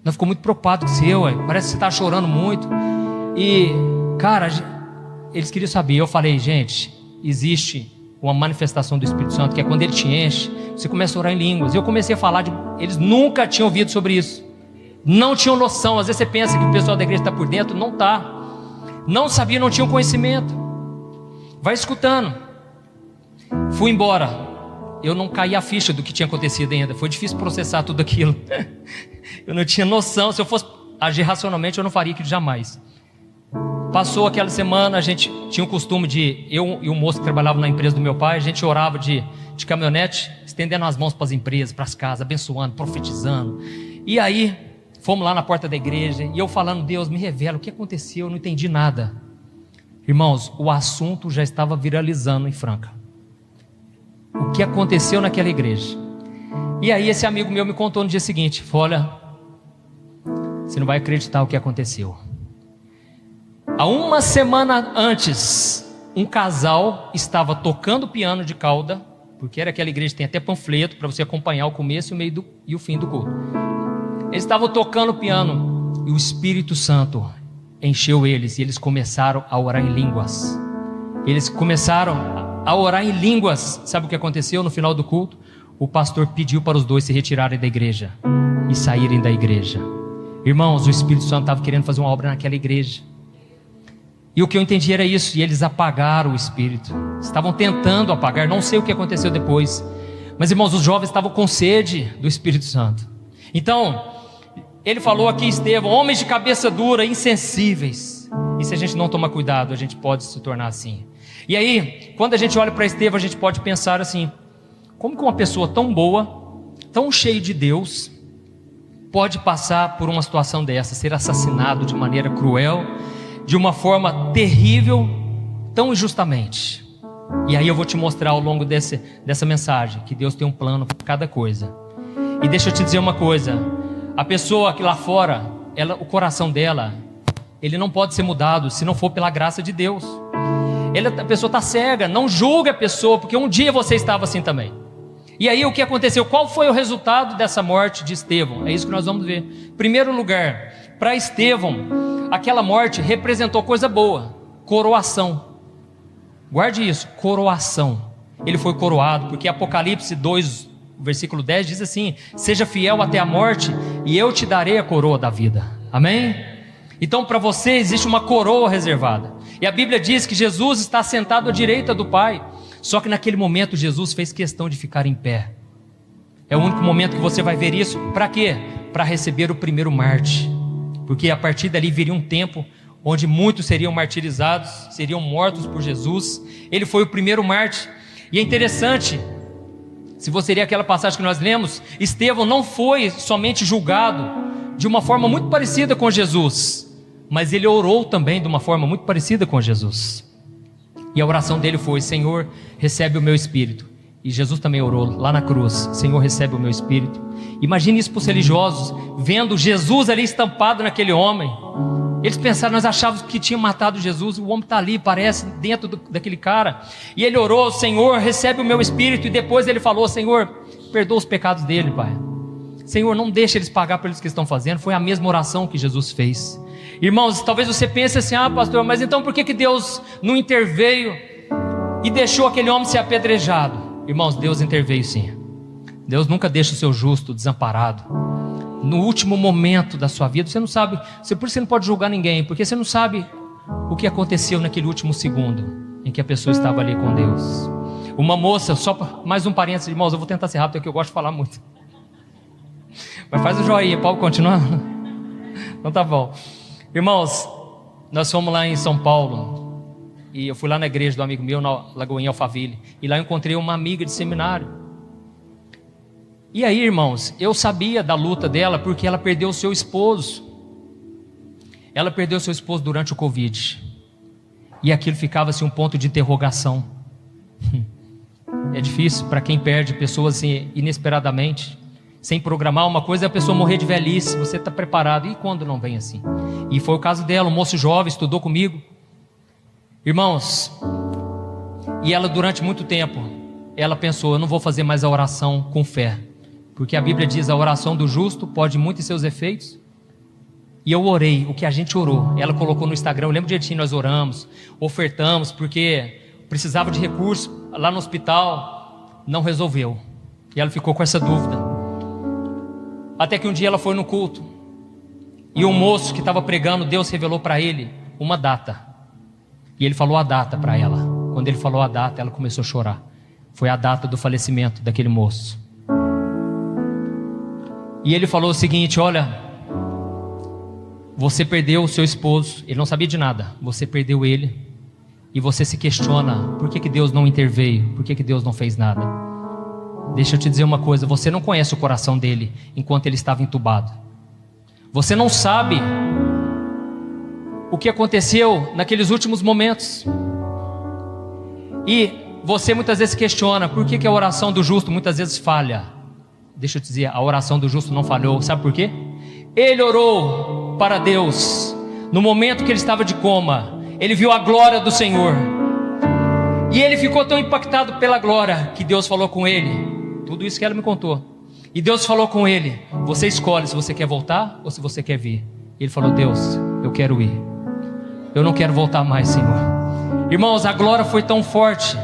Nós ficamos muito preocupados com você, ué. Parece que você está chorando muito. E, cara, eles queriam saber. Eu falei: gente, existe uma manifestação do Espírito Santo, que é quando ele te enche, você começa a orar em línguas. Eu comecei a falar eles nunca tinham ouvido sobre isso, não tinham noção. Às vezes você pensa que o pessoal da igreja está por dentro, não está. Não sabia, não tinham conhecimento. Vai escutando. Fui embora. Eu não caí a ficha do que tinha acontecido ainda. Foi difícil processar tudo aquilo. Eu não tinha noção. Se eu fosse agir racionalmente, eu não faria aquilo jamais. Passou aquela semana, a gente tinha o costume de, eu e o moço que trabalhava na empresa do meu pai, a gente orava de caminhonete, estendendo as mãos para as empresas, para as casas, abençoando, profetizando. E aí, fomos lá na porta da igreja, e eu falando: Deus, me revela o que aconteceu, eu não entendi nada. Irmãos, o assunto já estava viralizando em Franca. O que aconteceu naquela igreja. E aí esse amigo meu me contou no dia seguinte: olha, você não vai acreditar o que aconteceu. Há uma semana antes, um casal estava tocando piano de cauda, porque era aquela igreja que tem até panfleto para você acompanhar o começo, o meio e o fim do culto. Eles estavam tocando piano e o Espírito Santo encheu eles, e eles começaram a orar em línguas. Eles começaram a orar em línguas. Sabe o que aconteceu no final do culto? O pastor pediu para os dois se retirarem da igreja e saírem da igreja. Irmãos, o Espírito Santo estava querendo fazer uma obra naquela igreja. E o que eu entendi era isso, e eles apagaram o Espírito. Estavam tentando apagar, não sei o que aconteceu depois. Mas, irmãos, os jovens estavam com sede do Espírito Santo. Então, ele falou aqui, Estevão: homens de cabeça dura, insensíveis. E se a gente não tomar cuidado, a gente pode se tornar assim. E aí, quando a gente olha para Estevão, a gente pode pensar assim: como que uma pessoa tão boa, tão cheia de Deus, pode passar por uma situação dessa, ser assassinado de maneira cruel, de uma forma terrível, tão injustamente? E aí eu vou te mostrar ao longo dessa mensagem que Deus tem um plano para cada coisa. E deixa eu te dizer uma coisa: a pessoa que lá fora, o coração dela, ele não pode ser mudado se não for pela graça de Deus. A pessoa está cega. Não julga a pessoa, porque um dia você estava assim também. E aí o que aconteceu? Qual foi o resultado dessa morte de Estevão? É isso que nós vamos ver. Em primeiro lugar, para Estevão, aquela morte representou coisa boa: coroação. Guarde isso, coroação. Ele foi coroado, porque Apocalipse 2, versículo 10 diz assim: seja fiel até a morte e eu te darei a coroa da vida. Amém? Então para você existe uma coroa reservada. E a Bíblia diz que Jesus está sentado à direita do Pai. Só que naquele momento Jesus fez questão de ficar em pé. É o único momento que você vai ver isso. Para quê? Para receber o primeiro Marte. Porque a partir dali viria um tempo onde muitos seriam martirizados, seriam mortos por Jesus. Ele foi o primeiro Marte. E é interessante Se você ler aquela passagem que nós lemos, Estevão não foi somente julgado de uma forma muito parecida com Jesus, mas ele orou também de uma forma muito parecida com Jesus. E a oração dele foi: Senhor, recebe o meu espírito. E Jesus também orou lá na cruz: Senhor, recebe o meu espírito. Imagine isso para os religiosos, vendo Jesus ali estampado naquele homem. Eles pensaram: nós achávamos que tinha matado Jesus, o homem está ali, parece, dentro daquele cara. E ele orou: Senhor, recebe o meu espírito. E depois ele falou: Senhor, perdoa os pecados dele, Pai. Senhor, não deixa eles pagar pelos que estão fazendo. Foi a mesma oração que Jesus fez. Irmãos, talvez você pense assim: ah, pastor, mas então por que Deus não interveio e deixou aquele homem ser apedrejado? Irmãos, Deus interveio sim. Deus nunca deixa o seu justo desamparado. No último momento da sua vida, você não sabe, por isso você não pode julgar ninguém, porque você não sabe o que aconteceu naquele último segundo em que a pessoa estava ali com Deus. Uma moça, só mais um parênteses, irmãos, eu vou tentar ser rápido, porque eu gosto de falar muito. Mas faz o joinha, Paulo, continua? Então tá bom. Irmãos, nós fomos lá em São Paulo, e eu fui lá na igreja do amigo meu, na Lagoinha Alphaville, e lá eu encontrei uma amiga de seminário. E aí, irmãos, eu sabia da luta dela, porque ela perdeu o seu esposo. Ela perdeu o seu esposo durante o Covid, e aquilo ficava assim um ponto de interrogação. É difícil para quem perde pessoas assim inesperadamente, sem programar. Uma coisa é a pessoa morrer de velhice, você está preparado, e quando não vem assim? E foi o caso dela, um moço jovem, estudou comigo, irmãos, e ela durante muito tempo, ela pensou: eu não vou fazer mais a oração com fé, porque a Bíblia diz: a oração do justo pode muito em seus efeitos. E eu orei, o que a gente orou, ela colocou no Instagram, eu lembro direitinho, nós oramos, ofertamos, porque precisava de recurso, lá no hospital, não resolveu, e ela ficou com essa dúvida. Até que um dia ela foi no culto, e um moço que estava pregando, Deus revelou para ele uma data, e ele falou a data para ela. Quando ele falou a data, ela começou a chorar. Foi a data do falecimento daquele moço. E ele falou o seguinte: olha, você perdeu o seu esposo, ele não sabia de nada, você perdeu ele, e você se questiona, por que Deus não interveio, por que Deus não fez nada? Deixa eu te dizer uma coisa, você não conhece o coração dele enquanto ele estava entubado. Você não sabe o que aconteceu naqueles últimos momentos. E você muitas vezes questiona, por que a oração do justo muitas vezes falha? Deixa eu te dizer, a oração do justo não falhou, sabe por quê? Ele orou para Deus, no momento que ele estava de coma, ele viu a glória do Senhor, e ele ficou tão impactado pela glória, que Deus falou com ele, tudo isso que ela me contou, e Deus falou com ele: você escolhe se você quer voltar, ou se você quer vir. Ele falou: Deus, eu quero ir, eu não quero voltar mais, Senhor. Irmãos, a glória foi tão forte,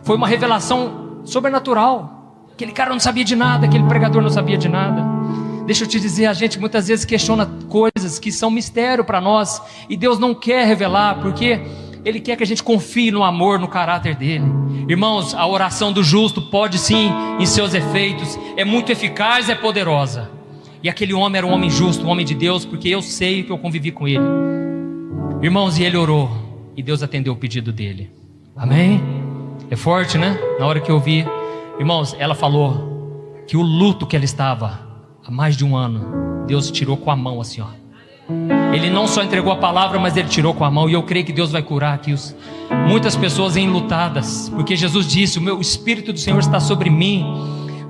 foi uma revelação sobrenatural. Aquele cara não sabia de nada, aquele pregador não sabia de nada. Deixa eu te dizer, a gente muitas vezes questiona coisas que são mistério para nós, e Deus não quer revelar, porque Ele quer que a gente confie no amor, no caráter dEle. Irmãos, a oração do justo pode sim, em seus efeitos, é muito eficaz, é poderosa. E aquele homem era um homem justo, um homem de Deus, porque eu sei que eu convivi com ele. Irmãos, e ele orou, e Deus atendeu o pedido dele. Amém? É forte, né? Na hora que eu vi, irmãos, ela falou que o luto que ela estava há mais de um ano, Deus tirou com a mão assim, ó. Ele não só entregou a palavra, mas Ele tirou com a mão. E eu creio que Deus vai curar aqui muitas pessoas enlutadas, porque Jesus disse: o Espírito do Senhor está sobre mim,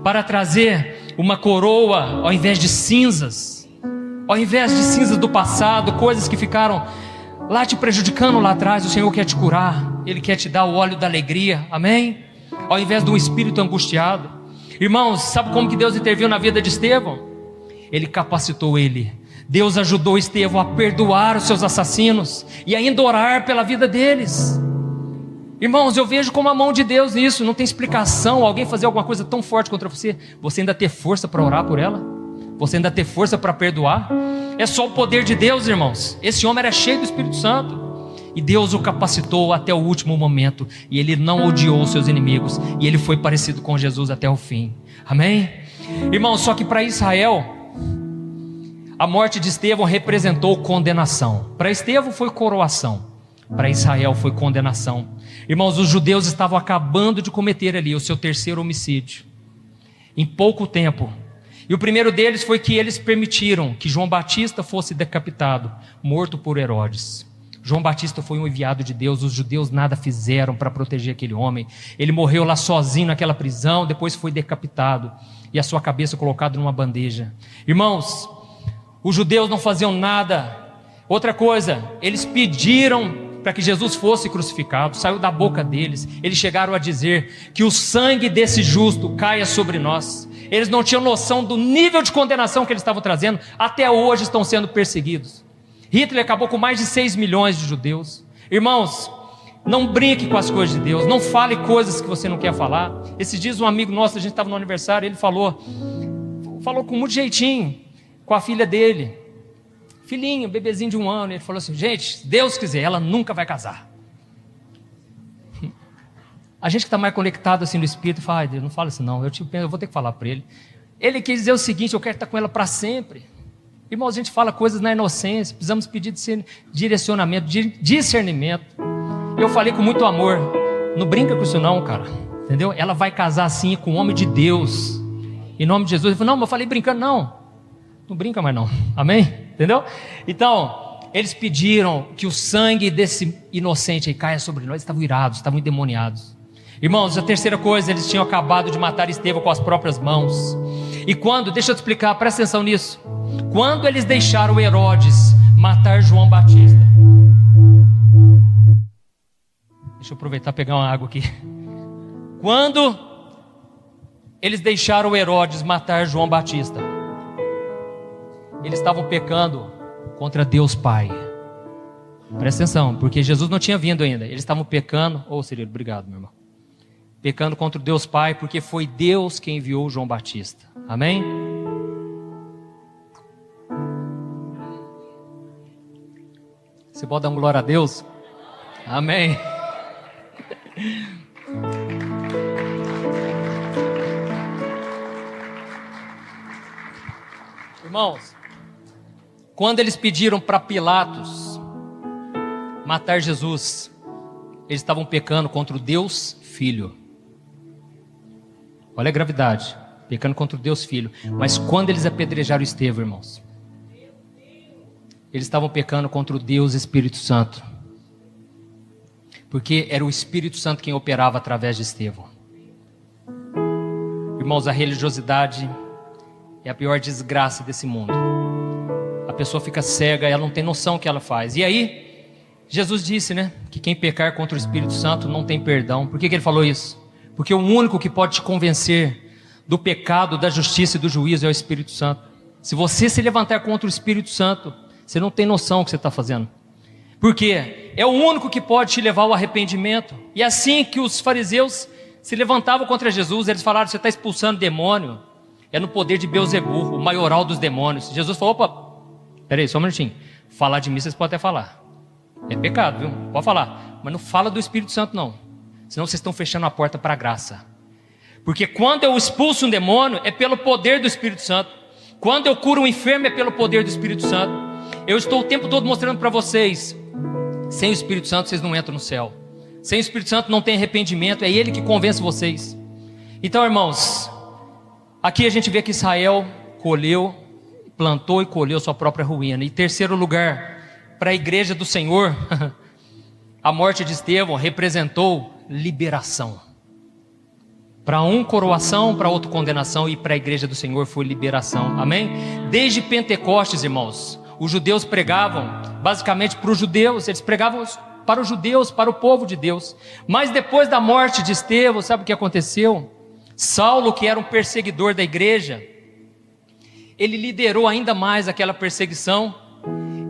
para trazer uma coroa ao invés de cinzas. Ao invés de cinzas do passado, coisas que ficaram lá te prejudicando lá atrás, o Senhor quer te curar. Ele quer te dar o óleo da alegria, amém? Ao invés de um espírito angustiado. Irmãos, sabe como que Deus interviu na vida de Estevão? Ele capacitou ele. Deus ajudou Estevão a perdoar os seus assassinos e ainda orar pela vida deles. Irmãos, eu vejo como a mão de Deus nisso. Não tem explicação alguém fazer alguma coisa tão forte contra você, você ainda ter força para orar por ela, você ainda ter força para perdoar. É só o poder de Deus, irmãos. Esse homem era cheio do Espírito Santo, e Deus o capacitou até o último momento, e ele não odiou os seus inimigos, e ele foi parecido com Jesus até o fim. Amém? Irmãos, só que para Israel, a morte de Estevão representou condenação. Para Estevão foi coroação, para Israel foi condenação. Irmãos, os judeus estavam acabando de cometer ali o seu terceiro homicídio. em pouco tempo. E o primeiro deles foi que eles permitiram que João Batista fosse decapitado, morto por Herodes. João Batista foi um enviado de Deus, os judeus nada fizeram para proteger aquele homem. Ele morreu lá sozinho naquela prisão, depois foi decapitado e a sua cabeça colocada numa bandeja. Irmãos, os judeus não faziam nada. Outra coisa, eles pediram para que Jesus fosse crucificado, saiu da boca deles. Eles chegaram a dizer que o sangue desse justo caia sobre nós. Eles não tinham noção do nível de condenação que eles estavam trazendo. Até hoje estão sendo perseguidos. Hitler acabou com mais de 6 milhões de judeus. Irmãos, não brinque com as coisas de Deus, não fale coisas que você não quer falar. Esses dias um amigo nosso, a gente estava no aniversário, ele falou com muito jeitinho com a filha dele, filhinho, bebezinho de 1 ano. Ele falou assim: gente, se Deus quiser, ela nunca vai casar. A gente que está mais conectado assim no Espírito fala: ai Deus, não fala assim não, eu vou ter que falar para ele. Ele quis dizer o seguinte: eu quero estar com ela para sempre. Irmãos, a gente fala coisas na inocência, precisamos pedir direcionamento, discernimento. Eu falei com muito amor: não brinca com isso não, cara, entendeu? Ela vai casar assim com um homem de Deus, em nome de Jesus. Ele falou: não, mas eu falei brincando. Não brinca mais não, amém? Entendeu? Então, eles pediram que o sangue desse inocente aí caia sobre nós. Eles estavam irados, estavam endemoniados. Irmãos, a terceira coisa, eles tinham acabado de matar Estevão com as próprias mãos. E deixa eu te explicar, presta atenção nisso. Quando eles deixaram Herodes matar João Batista, deixa eu aproveitar e pegar uma água aqui. Quando eles deixaram Herodes matar João Batista, eles estavam pecando contra Deus Pai. Presta atenção, porque Jesus não tinha vindo ainda. Eles estavam pecando, Cirilo, obrigado meu irmão. Pecando contra Deus Pai, porque foi Deus quem enviou João Batista. Amém? Você pode dar um glória a Deus? Amém. Irmãos, quando eles pediram para Pilatos matar Jesus, eles estavam pecando contra o Deus Filho. Olha a gravidade, pecando contra o Deus Filho. Mas quando eles apedrejaram Estevão, irmãos, eles estavam pecando contra o Deus Espírito Santo, porque era o Espírito Santo quem operava através de Estevão. Irmãos, a religiosidade é a pior desgraça desse mundo. A pessoa fica cega, ela não tem noção do que ela faz. E aí, Jesus disse, que quem pecar contra o Espírito Santo não tem perdão. Por que ele falou isso? Porque o único que pode te convencer do pecado, da justiça e do juízo é o Espírito Santo. Se você se levantar contra o Espírito Santo, você não tem noção do que você está fazendo. Porque é o único que pode te levar ao arrependimento. E assim que os fariseus se levantavam contra Jesus, eles falaram: você está expulsando demônio, é no poder de Beelzebul, o maioral dos demônios. Jesus falou: opa, peraí, só um minutinho. Falar de mim vocês podem até falar, é pecado, viu? Pode falar, mas não fala do Espírito Santo não, senão vocês estão fechando a porta para a graça. Porque quando eu expulso um demônio, é pelo poder do Espírito Santo. Quando eu curo um enfermo, é pelo poder do Espírito Santo. Eu estou o tempo todo mostrando para vocês: sem o Espírito Santo vocês não entram no céu. Sem o Espírito Santo não tem arrependimento, é Ele que convence vocês. Então, irmãos, aqui a gente vê que Israel plantou e colheu sua própria ruína. Em terceiro lugar, para a igreja do Senhor, a morte de Estevão representou liberação. Para um, coroação, para outro, condenação, e para a igreja do Senhor foi liberação. Amém? Desde Pentecostes, irmãos, os judeus pregavam basicamente para os judeus, eles pregavam para os judeus, para o povo de Deus. Mas depois da morte de Estevão, sabe o que aconteceu? Saulo, que era um perseguidor da igreja, ele liderou ainda mais aquela perseguição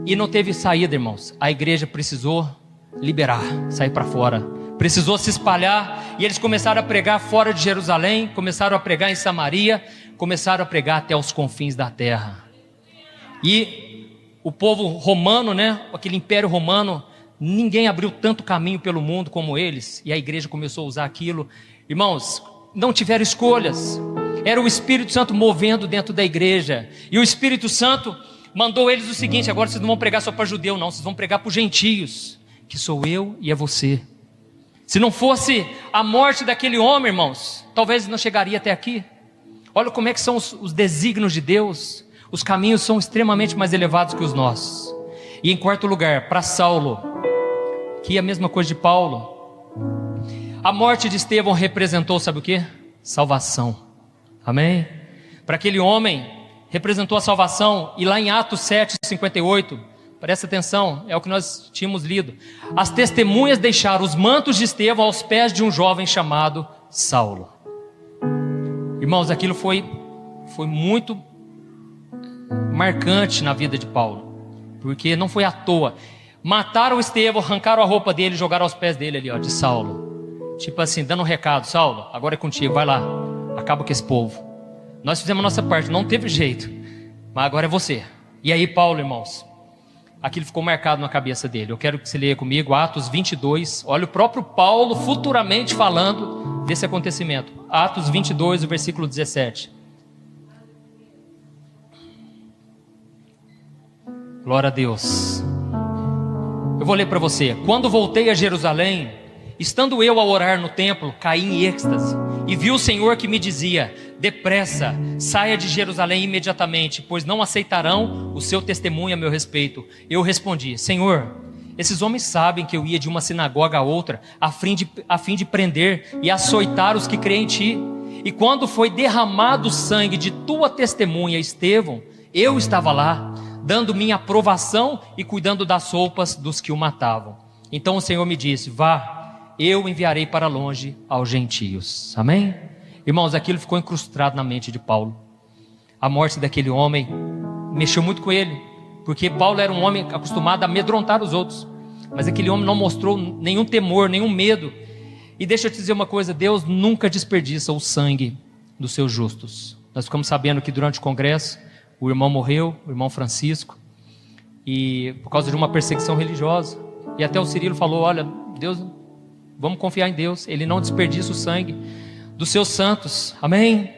e não teve saída, irmãos. A igreja precisou liberar, sair para fora, precisou se espalhar, e eles começaram a pregar fora de Jerusalém, começaram a pregar em Samaria, começaram a pregar até os confins da terra. E o povo romano, aquele império romano, ninguém abriu tanto caminho pelo mundo como eles, e a igreja começou a usar aquilo. Irmãos, não tiveram escolhas, era o Espírito Santo movendo dentro da igreja, e o Espírito Santo mandou eles o seguinte: agora vocês não vão pregar só para judeu não, vocês vão pregar para os gentios, que sou eu e é você. Se não fosse a morte daquele homem, irmãos, talvez não chegaria até aqui. Olha como é que são os desígnios de Deus. Os caminhos são extremamente mais elevados que os nossos. E em quarto lugar, para Saulo, que é a mesma coisa de Paulo, a morte de Estevão representou, sabe o que? Salvação. Amém? Para aquele homem, representou a salvação. E lá em Atos 7:58, presta atenção, é o que nós tínhamos lido. As testemunhas deixaram os mantos de Estevão aos pés de um jovem chamado Saulo. Irmãos, aquilo foi muito marcante na vida de Paulo, porque não foi à toa. Mataram Estevão, arrancaram a roupa dele e jogaram aos pés dele ali, ó, de Saulo. Tipo assim, dando um recado: Saulo, agora é contigo, vai lá, acaba com esse povo. Nós fizemos a nossa parte, não teve jeito, mas agora é você. E aí Paulo, irmãos, aquilo ficou marcado na cabeça dele. Eu quero que você leia comigo Atos 22, olha o próprio Paulo futuramente falando desse acontecimento. Atos 22, o versículo 17. Glória a Deus. Eu vou ler para você. Quando voltei a Jerusalém, estando eu a orar no templo, caí em êxtase e vi o Senhor que me dizia: depressa, saia de Jerusalém imediatamente, pois não aceitarão o seu testemunho a meu respeito. Eu respondi: Senhor, esses homens sabem que eu ia de uma sinagoga a outra, a fim de prender e açoitar os que creem em ti. E quando foi derramado o sangue de tua testemunha, Estevão, eu estava lá, dando minha aprovação e cuidando das roupas dos que o matavam. Então o Senhor me disse: vá, eu enviarei para longe aos gentios. Amém? Irmãos, aquilo ficou incrustado na mente de Paulo. A morte daquele homem mexeu muito com ele, porque Paulo era um homem acostumado a amedrontar os outros, mas aquele homem não mostrou nenhum temor, nenhum medo. E deixa eu te dizer uma coisa: Deus nunca desperdiça o sangue dos seus justos. Nós ficamos sabendo que durante o congresso o irmão morreu, o irmão Francisco, e por causa de uma perseguição religiosa. E até o Cirilo falou: olha, Deus, vamos confiar em Deus, Ele não desperdiça o sangue dos seus santos. Amém?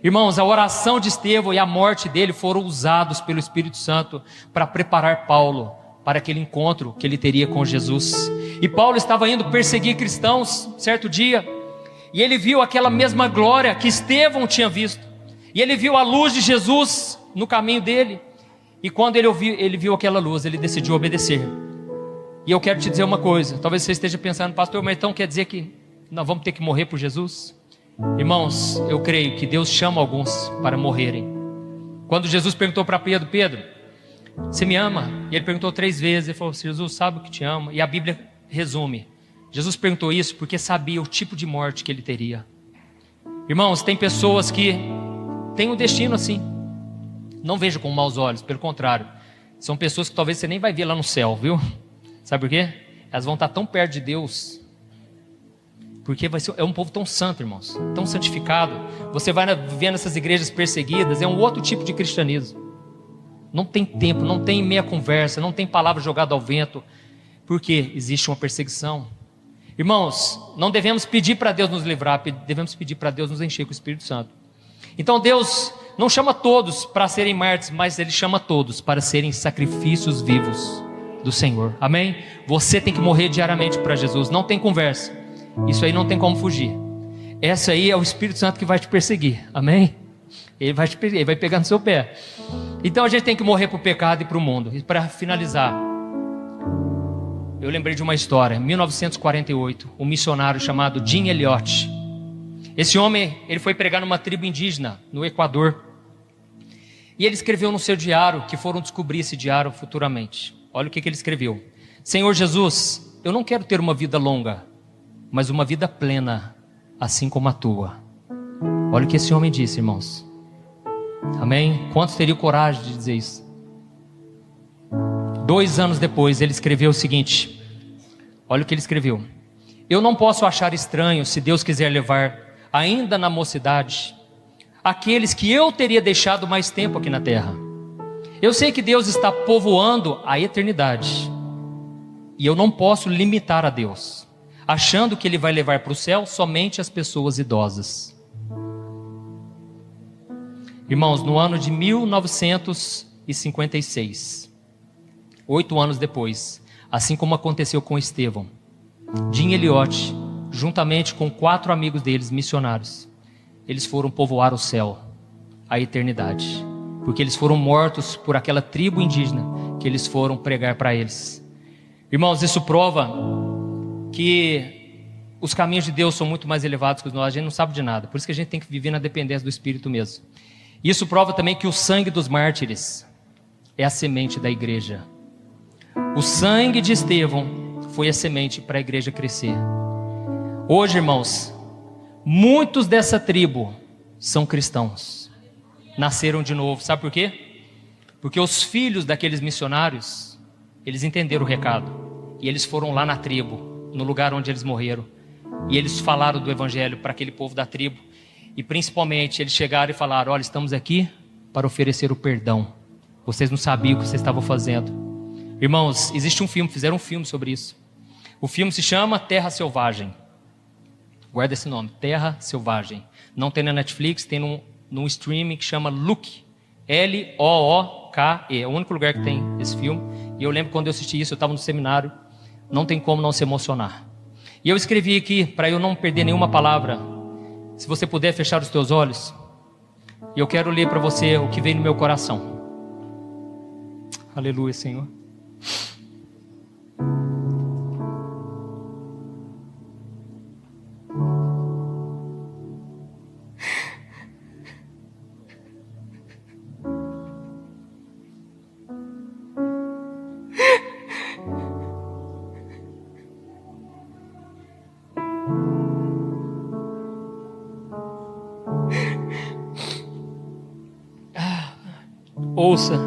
Irmãos, a oração de Estevão e a morte dele foram usados pelo Espírito Santo para preparar Paulo para aquele encontro que ele teria com Jesus. E Paulo estava indo perseguir cristãos certo dia, e ele viu aquela mesma glória que Estevão tinha visto, e ele viu a luz de Jesus no caminho dele. E quando ele viu aquela luz, ele decidiu obedecer. E eu quero te dizer uma coisa: talvez você esteja pensando: pastor, mas então quer dizer que nós vamos ter que morrer por Jesus? Irmãos, eu creio que Deus chama alguns para morrerem. Quando Jesus perguntou para Pedro: Pedro, você me ama? E ele perguntou 3 vezes. Ele falou: Jesus sabe que te amo. E a Bíblia resume: Jesus perguntou isso porque sabia o tipo de morte que ele teria. Irmãos, tem pessoas que têm um destino assim. Não vejo com maus olhos, pelo contrário, são pessoas que talvez você nem vai ver lá no céu, viu? Sabe por quê? Elas vão estar tão perto de Deus, porque é um povo tão santo, irmãos, tão santificado. Você vai vendo essas igrejas perseguidas, é um outro tipo de cristianismo. Não tem tempo, não tem meia conversa, não tem palavra jogada ao vento, porque existe uma perseguição. Irmãos, não devemos pedir para Deus nos livrar, devemos pedir para Deus nos encher com o Espírito Santo. Então Deus não chama todos para serem mártires, mas Ele chama todos para serem sacrifícios vivos do Senhor. Amém? Você tem que morrer diariamente para Jesus, não tem conversa. Isso aí não tem como fugir. Essa aí é o Espírito Santo que vai te perseguir. Amém? Ele vai pegar no seu pé. Então a gente tem que morrer para o pecado e para o mundo. E para finalizar, eu lembrei de uma história. Em 1948, um missionário chamado Jim Elliot. Esse homem, ele foi pregar numa tribo indígena no Equador. E ele escreveu no seu diário, que foram descobrir esse diário futuramente. Olha o que ele escreveu: Senhor Jesus, eu não quero ter uma vida longa, mas uma vida plena, assim como a tua. Olha o que esse homem disse, irmãos. Amém? Quantos teriam coragem de dizer isso? 2 anos depois, ele escreveu o seguinte. Olha o que ele escreveu: eu não posso achar estranho, se Deus quiser levar, ainda na mocidade, aqueles que eu teria deixado mais tempo aqui na terra. Eu sei que Deus está povoando a eternidade, e eu não posso limitar a Deus, achando que Ele vai levar para o céu somente as pessoas idosas. Irmãos, no ano de 1956, 8 anos depois, assim como aconteceu com Estevão, Jim Elliot, juntamente com 4 amigos deles, missionários, eles foram povoar o céu. a eternidade. Porque eles foram mortos por aquela tribo indígena que eles foram pregar para eles. Irmãos, isso prova que os caminhos de Deus são muito mais elevados que os nossos. A gente não sabe de nada. Por isso que a gente tem que viver na dependência do Espírito mesmo. Isso prova também que o sangue dos mártires é a semente da igreja. O sangue de Estevão foi a semente para a igreja crescer. Hoje, irmãos, muitos dessa tribo são cristãos. Nasceram de novo. Sabe por quê? Porque os filhos daqueles missionários, eles entenderam o recado. E eles foram lá na tribo, no lugar onde eles morreram. E eles falaram do evangelho para aquele povo da tribo. E principalmente eles chegaram e falaram: olha, estamos aqui para oferecer o perdão. Vocês não sabiam o que vocês estavam fazendo. Irmãos, existe um filme, fizeram um filme sobre isso. O filme se chama Terra Selvagem. Guarda esse nome, Terra Selvagem. Não tem na Netflix, tem num streaming que chama Look. L-O-O-K-E. É o único lugar que tem esse filme. E eu lembro quando eu assisti isso, eu estava no seminário. Não tem como não se emocionar. E eu escrevi aqui, para eu não perder nenhuma palavra. Se você puder fechar os teus olhos. E eu quero ler para você o que veio no meu coração. Aleluia, Senhor. Ouça,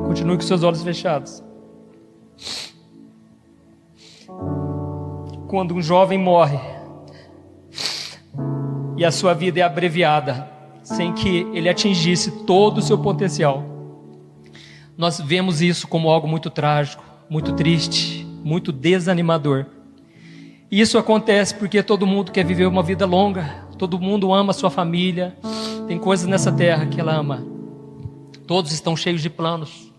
continue com seus olhos fechados. Quando um jovem morre e a sua vida é abreviada, sem que ele atingisse todo o seu potencial, nós vemos isso como algo muito trágico, muito triste, muito desanimador. E isso acontece porque todo mundo quer viver uma vida longa, todo mundo ama a sua família, tem coisas nessa terra que ela ama. Todos estão cheios de planos,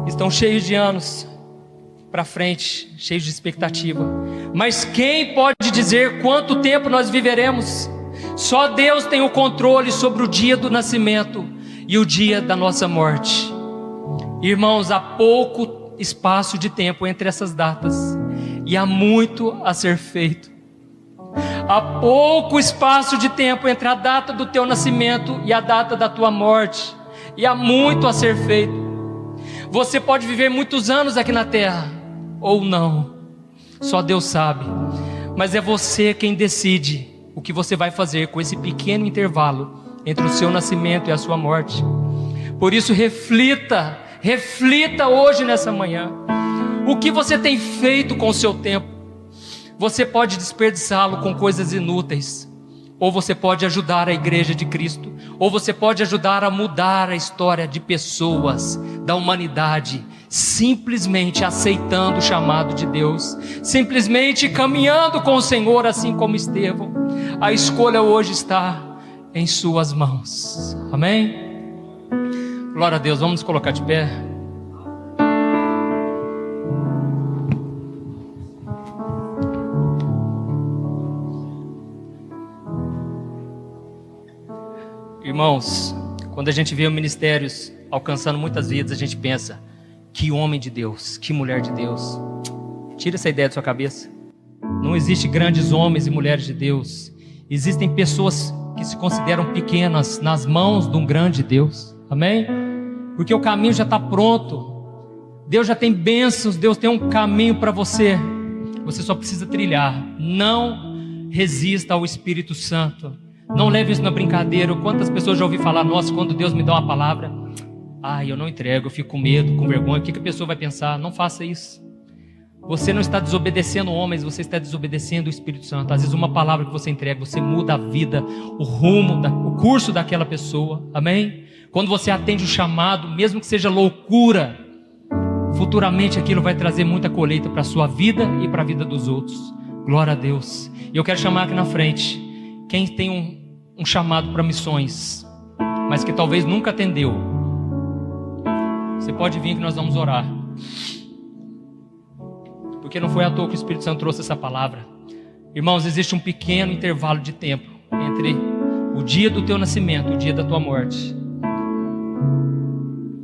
estão cheios de anos para frente, cheios de expectativa. Mas quem pode dizer quanto tempo nós viveremos? Só Deus tem o controle sobre o dia do nascimento e o dia da nossa morte. Irmãos, há pouco espaço de tempo entre essas datas e há muito a ser feito. Há pouco espaço de tempo entre a data do teu nascimento e a data da tua morte. E há muito a ser feito. Você pode viver muitos anos aqui na terra, ou não. Só Deus sabe. Mas é você quem decide o que você vai fazer com esse pequeno intervalo entre o seu nascimento e a sua morte. Por isso reflita hoje nessa manhã. O que você tem feito com o seu tempo? Você pode desperdiçá-lo com coisas inúteis. Ou você pode ajudar a igreja de Cristo, ou você pode ajudar a mudar a história de pessoas, da humanidade, simplesmente aceitando o chamado de Deus, simplesmente caminhando com o Senhor, assim como Estevão. A escolha hoje está em suas mãos. Amém? Glória a Deus, vamos nos colocar de pé. Irmãos, quando a gente vê ministérios alcançando muitas vidas, a gente pensa: que homem de Deus, que mulher de Deus. Tira essa ideia da sua cabeça. Não existe grandes homens e mulheres de Deus. Existem pessoas que se consideram pequenas nas mãos de um grande Deus. Amém? Porque o caminho já está pronto. Deus já tem bênçãos, Deus tem um caminho para você. Você só precisa trilhar. Não resista ao Espírito Santo. Não leve isso na brincadeira. Quantas pessoas já ouvi falar: nossa, quando Deus me dá uma palavra, eu não entrego, eu fico com medo, com vergonha, o que a pessoa vai pensar? Não faça isso. Você não está desobedecendo homens, você está desobedecendo o Espírito Santo. Às vezes uma palavra que você entrega, você muda a vida, o rumo, o curso daquela pessoa. Amém? Quando você atende o chamado, mesmo que seja loucura, futuramente aquilo vai trazer muita colheita para a sua vida e para a vida dos outros. Glória a Deus. E eu quero chamar aqui na frente quem tem um chamado para missões, mas que talvez nunca atendeu. Você pode vir que nós vamos orar. Porque não foi à toa que o Espírito Santo trouxe essa palavra. Irmãos, existe um pequeno intervalo de tempo entre o dia do teu nascimento e o dia da tua morte.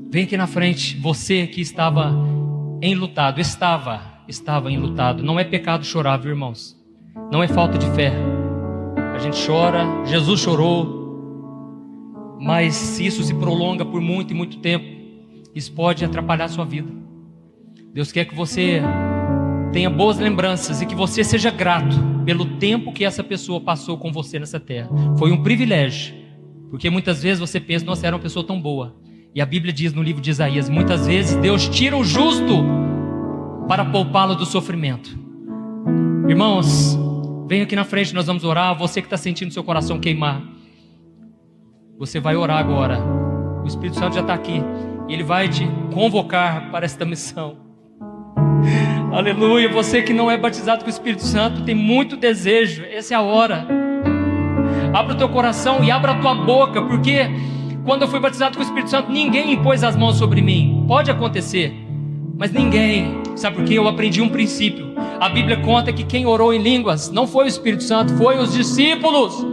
Vem aqui na frente, você que estava enlutado, estava enlutado. Não é pecado chorar, viu, irmãos? Não é falta de fé. A gente chora, Jesus chorou, mas se isso se prolonga por muito e muito tempo, isso pode atrapalhar a sua vida. Deus quer que você tenha boas lembranças e que você seja grato pelo tempo que essa pessoa passou com você nessa terra. Foi um privilégio, porque muitas vezes você pensa, nossa, era uma pessoa tão boa. E a Bíblia diz no livro de Isaías, muitas vezes Deus tira o justo para poupá-lo do sofrimento. Irmãos, vem aqui na frente, nós vamos orar. Você que está sentindo seu coração queimar, você vai orar agora. O Espírito Santo já está aqui e Ele vai te convocar para esta missão. Aleluia. Você que não é batizado com o Espírito Santo, tem muito desejo, essa é a hora. Abra o teu coração e abra a tua boca, porque quando eu fui batizado com o Espírito Santo, ninguém impôs as mãos sobre mim. Pode acontecer, mas ninguém. Sabe por quê? Eu aprendi um princípio. A Bíblia conta que quem orou em línguas não foi o Espírito Santo, foi os discípulos.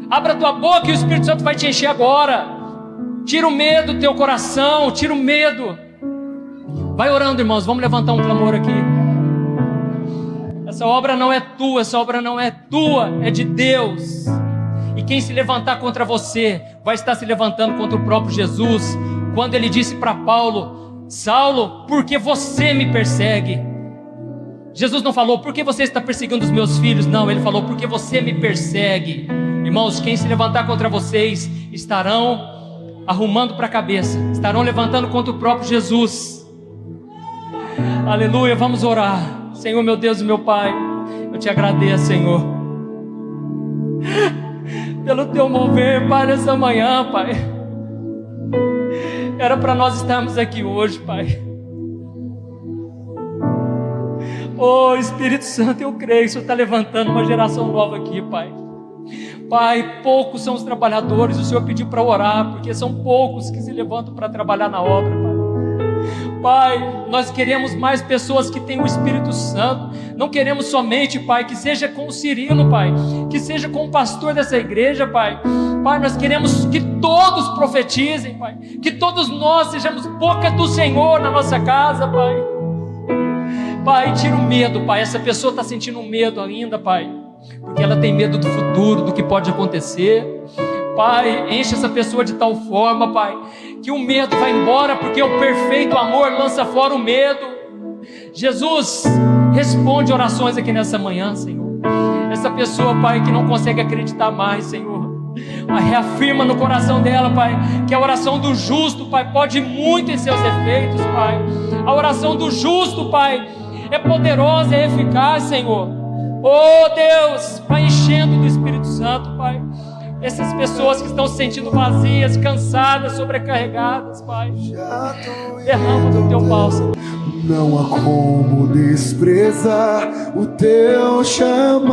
Abra a tua boca e o Espírito Santo vai te encher agora. Tira o medo do teu coração, tira o medo. Vai orando, irmãos, vamos levantar um clamor aqui. Essa obra não é tua, essa obra não é tua, é de Deus. E quem se levantar contra você, vai estar se levantando contra o próprio Jesus. Quando ele disse para Paulo, Saulo, por que você me persegue? Jesus não falou, por que você está perseguindo os meus filhos? Não, ele falou, porque você me persegue. Irmãos, quem se levantar contra vocês, estarão arrumando para a cabeça, estarão levantando contra o próprio Jesus. Aleluia, vamos orar. Senhor, meu Deus e meu Pai, eu te agradeço, Senhor, pelo teu mover, Pai, nessa manhã, Pai. Era para nós estarmos aqui hoje, Pai. Oh, Espírito Santo, eu creio que o Senhor está levantando uma geração nova aqui, Pai. Pai, poucos são os trabalhadores, o Senhor pediu para orar, porque são poucos que se levantam para trabalhar na obra, Pai. Pai, nós queremos mais pessoas que tenham o Espírito Santo. Não queremos somente, Pai, que seja com o Cirilo, Pai, que seja com o pastor dessa igreja, Pai. Pai, nós queremos que todos profetizem, Pai, que todos nós sejamos boca do Senhor na nossa casa, Pai. Pai, tira o medo, Pai. Essa pessoa está sentindo medo ainda, Pai, porque ela tem medo do futuro, do que pode acontecer. Pai, enche essa pessoa de tal forma, Pai, que o medo vai embora, porque o perfeito amor lança fora o medo. Jesus, responde orações aqui nessa manhã, Senhor. Essa pessoa, Pai, que não consegue acreditar mais, Senhor, reafirma no coração dela, Pai, que a oração do justo, Pai, pode muito em seus efeitos, Pai. A oração do justo, Pai, é poderosa, é eficaz, Senhor. Oh Deus, vai enchendo do Espírito Santo, Pai, essas pessoas que estão se sentindo vazias, cansadas, sobrecarregadas, Pai. Derrama do teu bálsamo. Não há como desprezar o teu chamado,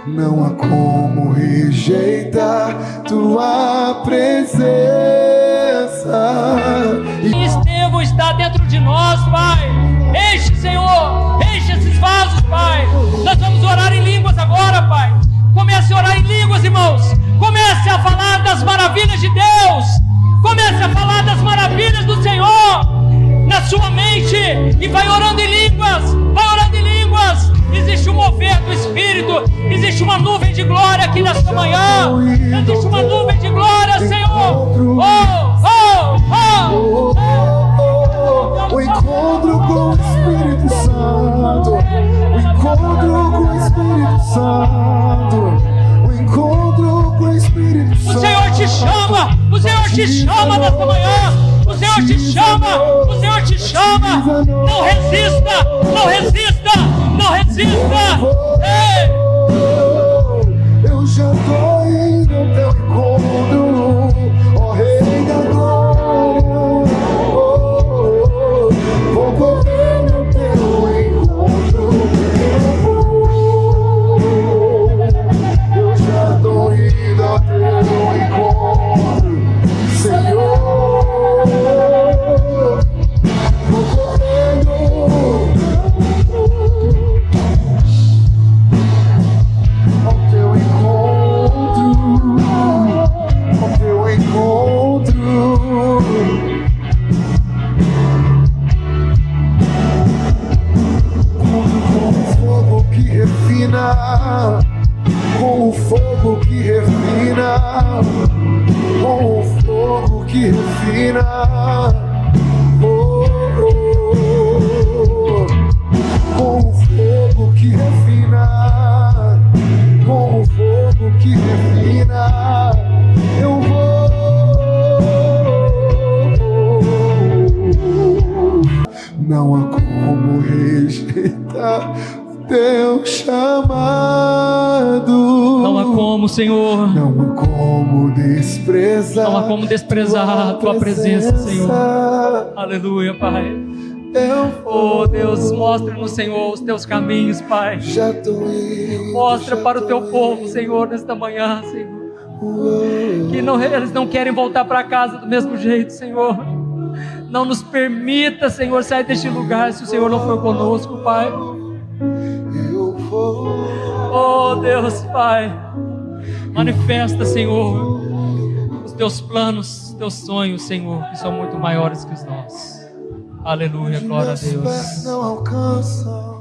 não há como rejeitar tua presença. Estevão está dentro de nós, Pai. Enche, Senhor, enche esses vasos, Pai. Nós vamos orar em línguas agora, Pai. Comece a orar em línguas, irmãos. Comece a falar das maravilhas de Deus. Comece a falar das maravilhas do Senhor na sua mente e vai orando em línguas. Vai orando em línguas. Existe um mover do Espírito. Existe uma nuvem de glória aqui nesta manhã. Existe uma nuvem de glória, Senhor. O encontro com o Espírito Santo. O encontro com o Espírito Santo. O encontro com o Espírito Santo. O Senhor te chama. O Senhor te chama nesta manhã. O Senhor te chama. O Senhor te chama. Não resista. Não resista. Não resista. Ei! Eu já tô indo ao teu encontro, ó Rei da Glória. Vou correr no teu encontro. Eu já tô indo ao teu encontro, Senhor. Vou correndo. com o fogo que refina, com o fogo que refina. Oh, oh, oh. Com o fogo que refina, com o fogo que refina, eu vou. Não há como rejeitar teu chamado. Não há como, Senhor. Não há como desprezar. Não há como desprezar a tua presença, Senhor. Aleluia, Pai. Oh Deus, mostra-nos, Senhor, os teus caminhos, Pai. Mostra para o teu povo, Senhor, nesta manhã, Senhor, que eles não querem voltar para casa do mesmo jeito, Senhor. Não nos permita, Senhor, sair deste lugar se o Senhor não for conosco, Pai. Oh Deus, Pai, manifesta, Senhor, os teus planos, os teus sonhos, Senhor, que são muito maiores que os nossos. Aleluia, glória a Deus. Não alcançam.